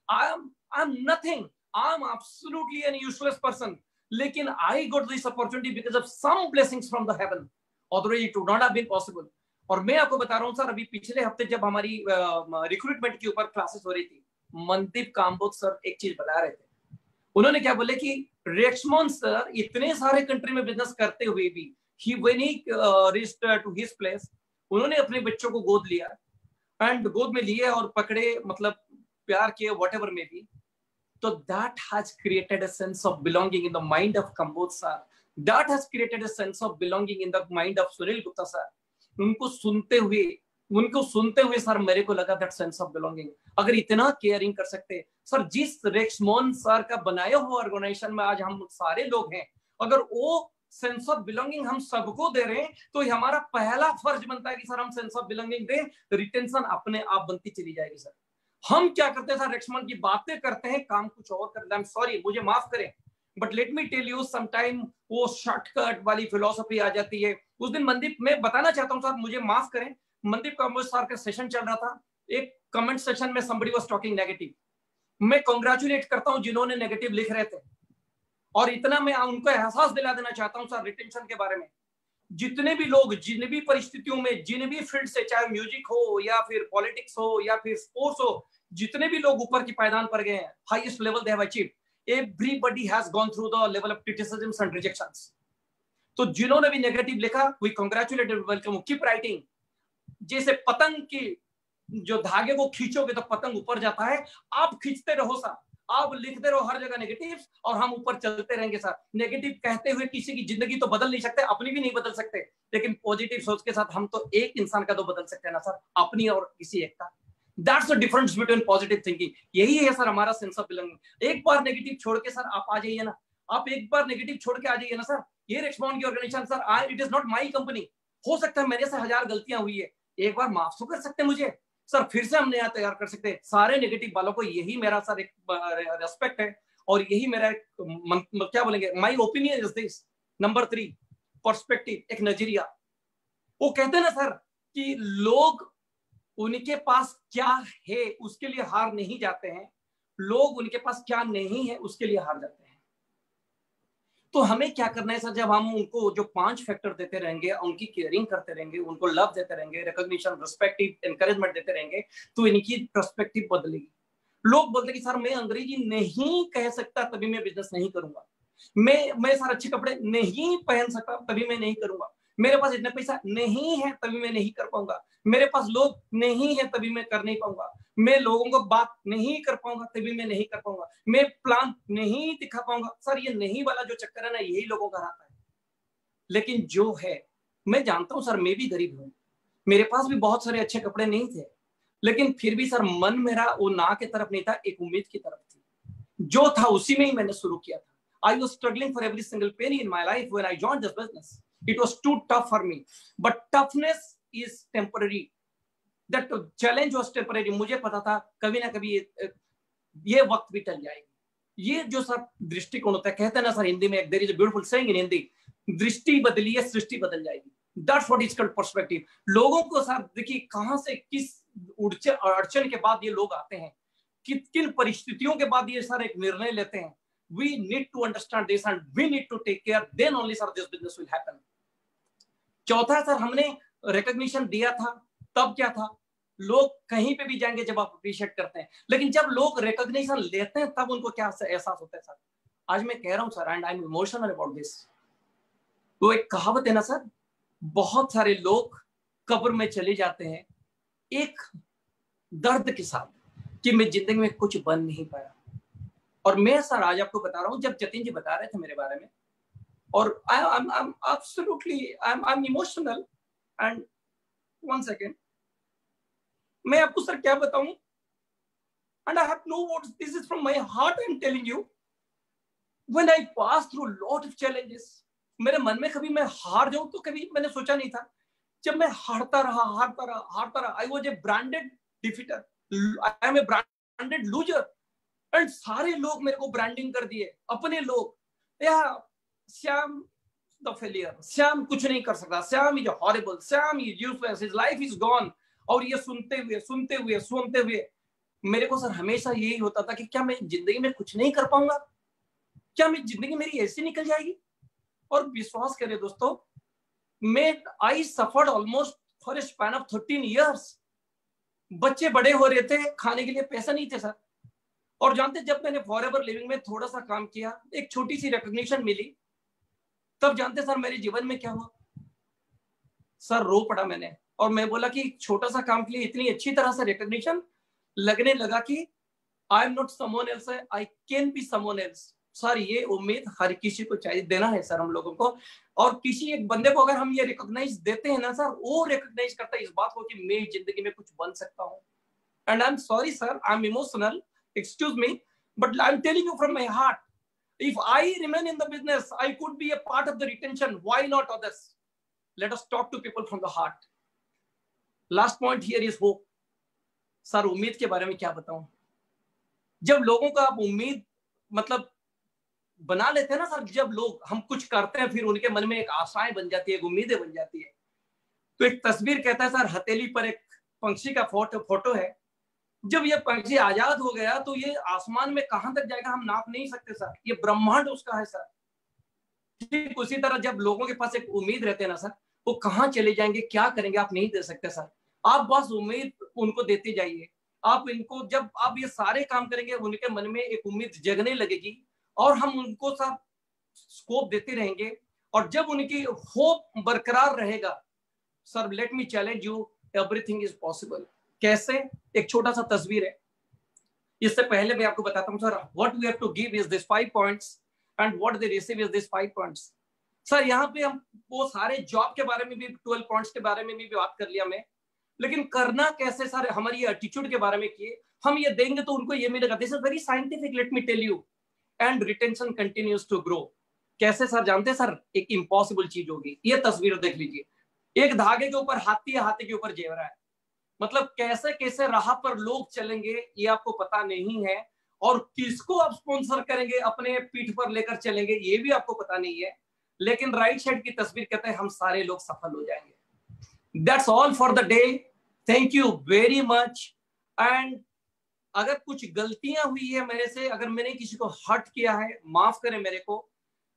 Speaker 8: I'm nothing. I'm absolutely an useless person. लेकिन I got this opportunity because of some blessings from the heaven. Otherwise it would not have been possible. और मैं आपको बता रहा हूँ sir, अभी पिछले हफ्ते जब हमारी रिक्रूटमेंट के ऊपर क्लासेस हो रही थी, मनदीप काम्बोज सर एक चीज बता रहे थे। उन्होंने क्या बोले कि रेक्समोन सर इतने सारे कंट्री में बिजनेस करते हुए भी when he reached to his place, उन्होंने अपने बच्चों को गोद लिया एंड गोद में लिए और पकड़े, मतलब प्यार किए, whatever may be. So that has created a sense of belonging in the mind of Kamboj sir. That has created a sense of belonging in the mind of Sunil Gupta sir. उनको सुनते हुए sir मेरे को लगा that sense of belonging. अगर इतना caring कर सकते सर, जिस रेक्समोन सर का बनाया हुआ ऑर्गेनाइजेशन में आज हम सारे लोग हैं, अगर वो सेंस ऑफ बिलोंगिंग हम सबको दे रहे हैं, तो हमारा पहला फर्ज बनता है कि सर हम सेंस ऑफ बिलोंगिंग दें, रिटेंशन अपने आप बनती चली जाएगी सर। हम क्या करते हैं सर, रेक्समोन की बातें करते हैं, काम कुछ और करते हैं। आई एम सॉरी, मुझे माफ करें, but let me tell you, sometime वो शॉर्टकट वाली फिलोसफी आ जाती है। उस दिन मनदीप, मैं बताना चाहता हूँ सर, मुझे माफ करें, मनदीप काम्बोज सर का सेशन चल रहा था, एक कमेंट सेशन में somebody was talking negative। मैं कांग्रेचुलेट करता हूं जिन्होंने नेगेटिव लिख रहे थे, और इतना मैं उनको एहसास दिला देना चाहता हूं सर रिटेंशन के बारे में। जितने भी लोग जिन भी परिस्थितियों में, जिन भी फील्ड से, चाहे म्यूजिक हो या फिर पॉलिटिक्स हो या फिर स्पोर्ट्स हो, जितने भी लोग ऊपर की पायदान पर गए हैं, highest level they have achieved, everybody has gone through the level of criticisms and rejections. तो जिन्होंने भी नेगेटिव लिखा, we congratulate, welcome, keep writing. जैसे पतंग की जो धागे को खींचोगे तो पतंग ऊपर जाता है, आप खींचते रहो सर, आप लिखते रहो हर जगह नेगेटिव, और हम ऊपर चलते रहेंगे सर। नेगेटिव कहते हुए किसी की जिंदगी तो बदल नहीं सकते, अपनी भी नहीं बदल सकते, लेकिन पॉजिटिव सोच के साथ हम तो एक इंसान का तो बदल सकते हैं ना सर, अपनी और किसी एक का। That's the difference between positive thinking. यही है सर हमारा सेंस ऑफ बिलोंगिंग। एक बार नेगेटिव छोड़ के सर आप आ जाइए ना, आप एक बार नेगेटिव छोड़ के आ जाइए ना सर। ये रेक्समोन की organisation sir, it is not my company. हो सकता है मेरे से 1000 गलतियां हुई है, एक बार माफ तो कर सकते मुझे सर, फिर से हम नया तैयार कर सकते हैं। सारे नेगेटिव वालों को यही मेरा सर एक रेस्पेक्ट है, और यही मेरा एक क्या बोलेंगे, my opinion is this. Number 3, perspective, एक नजरिया। वो कहते हैं ना सर कि लोग उनके पास क्या है उसके लिए हार नहीं जाते हैं, लोग उनके पास क्या नहीं है उसके लिए हार जाते हैं। तो हमें क्या करना है सर, जब हम उनको जो 5 फैक्टर देते रहेंगे, उनकी केयरिंग करते रहेंगे, उनको लव देते रहेंगे, रिकॉग्निशन, रिस्पेक्टिव, एनकरेजमेंट देते रहेंगे, तो इनकी पर्सपेक्टिव बदलेगी। लोग बोलते कि सर मैं अंग्रेजी नहीं कह सकता तभी मैं बिजनेस नहीं करूंगा, मैं सर अच्छे कपड़े नहीं पहन सकता तभी मैं नहीं करूंगा, मेरे पास इतना पैसा नहीं है तभी मैं नहीं कर पाऊंगा, मेरे पास लोग नहीं है तभी मैं कर नहीं पाऊंगा, मैं लोगों को बात नहीं कर पाऊंगा तभी मैं नहीं कर पाऊंगा, मैं प्लान नहीं दिखा पाऊंगा। सर ये नहीं वाला जो चक्कर है ना, यही लोगों का रहता है। लेकिन जो है, मैं जानता हूं सर, मैं भी गरीब हूं, मेरे पास भी बहुत सारे अच्छे कपड़े नहीं थे, लेकिन फिर भी सर मन मेरा वो ना की तरफ नहीं था, एक उम्मीद की तरफ थी। जो था उसी में ही मैंने शुरू किया था। I was struggling for every single penny in my life when I joined this business. It was too tough for me. But toughness is temporary. That challenge was temporary. मुझे पता था कभी ना कभी ये वक्त भी टल जाएगी। ये जो सर दृष्टिकोण होता है, कहते हैं ना सर हिंदी में, एक there is a beautiful saying in Hindi, दृष्टि बदली है सृष्टि बदल जाएगी। That's what is called perspective. लोगों को सर देखिए कहां से किस अड़चन के बाद ये लोग आते हैं, किन परिस्थितियों के बाद ये सर एक निर्णय लेते हैं। We need to understand this and we need to take care. Then only sir this business will happen. चौथा सर, हमने रिकॉग्निशन दिया था, तब क्या था, लोग कहीं पे भी जाएंगे जब आप अप्रिशिएट करते हैं, लेकिन जब लोग रिकॉग्निशन लेते हैं तब उनको क्या एहसास होता है सर। आज मैं कह रहा हूं sir, and I am emotional about this. वो एक कहावत है ना सर, बहुत सारे लोग कब्र में चले जाते हैं एक दर्द के साथ कि मैं जिंदगी में कुछ बन नहीं पाया। और मैं सर आज आपको बता रहा हूं, जब जतिन जी बता रहे थे मेरे बारे में, और I'm absolutely I'm emotional and one second, मैं आपको सर क्या बताऊं, and I have no words, this is from my heart I'm telling you, when I passed through lot of challenges, मेरे मन में कभी मैं हार जाऊं तो कभी मैंने सोचा नहीं था। जब मैं हारता रहा, I was a branded defeater, I am a branded loser, and सारे लोग मेरे को ब्रांडिंग कर दिए, अपने लोग, या श्याम द फेलियर, श्याम कुछ नहीं कर सकता, Shyam is horrible, Shyam is useless, his life is gone. और ये सुनते हुए मेरे को सर हमेशा यही होता था कि क्या मैं जिंदगी में कुछ नहीं कर पाऊंगा, क्या मैं जिंदगी मेरी ऐसी निकल जाएगी। और विश्वास करें दोस्तों, मैं I suffered almost for a span of 13 years। बच्चे बड़े हो रहे थे, खाने के लिए पैसा नहीं थे सर। और जानते, जब मैंने फॉरएवर लिविंग में थोड़ा सा काम किया, एक छोटी सी रिकॉग्निशन मिली, तब जानते सर मेरे जीवन में क्या हुआ, सर रो पड़ा मैंने। और मैं बोला कि छोटा सा काम के लिए इतनी अच्छी तरह से रिकॉग्निशन, लगने लगा कि आई am not someone else, I can be someone else. Sir ये उम्मीद हर किसी को चाहिए, देना है सर हम लोगों को। और किसी एक बंदे को अगर हम ये रिकॉग्नाइज देते हैं ना सर, वो रिकॉग्नाइज करता है इस बात को कि मैं जिंदगी में कुछ बन सकता हूँ। And I am sorry sir, I am emotional, excuse me, but I'm telling you from my heart, if I remain in the business, I could be a part of the retention. Why not others? Let us talk to people from the heart. Last point here is hope. Sir उम्मीद के बारे में क्या बताऊं, जब लोगों का आप उम्मीद मतलब बना लेते हैं ना सर, जब लोग हम कुछ करते हैं फिर उनके मन में एक आशाएं बन जाती है, एक उम्मीदें बन जाती है। तो एक तस्वीर कहता है सर, हथेली पर एक पंछी का फोटो है। जब ये पंछी आजाद हो गया तो ये आसमान में कहां तक जाएगा हम नाप नहीं सकते सर, ये ब्रह्मांड उसका है सर। ठीक उसी तरह जब लोगों के पास एक उम्मीद रहते हैं ना सर, वो कहां चले जाएंगे, क्या करेंगे, आप नहीं दे सकते सर। आप बस उम्मीद उनको देते जाइए। आप इनको, जब आप ये सारे काम करेंगे, उनके मन में एक उम्मीद जगने लगेगी और हम उनको सब स्कोप देते रहेंगे। और जब उनकी होप बरकरार रहेगा sir, let me challenge you, everything is possible. कैसे? एक छोटा सा तस्वीर है। इससे पहले मैं आपको बताता हूं sir, what we have to give is this 5 points and what they receive is this 5 points। Sir यहाँ पे हम वो सारे जॉब के बारे में भी, 12 points के बारे में भी बात कर लिया मैं, लेकिन करना कैसे सर, हमारी एटीट्यूड के बारे में किए। हम ये देंगे तो उनको ये मिलेगा। This is very scientific, let me tell you. And retention continues to grow. कैसे सर जानते हैं सर, एक इम्पॉसिबल चीज होगी। ये तस्वीर देख लीजिए, एक धागे के ऊपर हाथी है, हाथी के ऊपर जेवरा है। मतलब कैसे कैसे राह पर लोग चलेंगे ये आपको पता नहीं है, और किसको आप स्पॉन्सर करेंगे, अपने पीठ पर लेकर चलेंगे ये भी आपको पता नहीं है। लेकिन राइट साइड की तस्वीर कहते हैं हम सारे लोग सफल हो जाएंगे। That's all for the day. Thank you very much. And अगर कुछ गलतियां हुई है मेरे से, अगर मैंने किसी को हर्ट किया है, माफ करें मेरे को।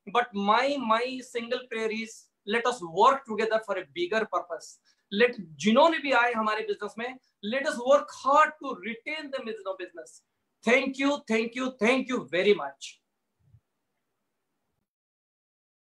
Speaker 8: But my single prayer is, let us work together for a bigger purpose. Let, जिन्होंने भी आए हमारे बिजनेस में, let us work hard to retain the business. Thank you very much.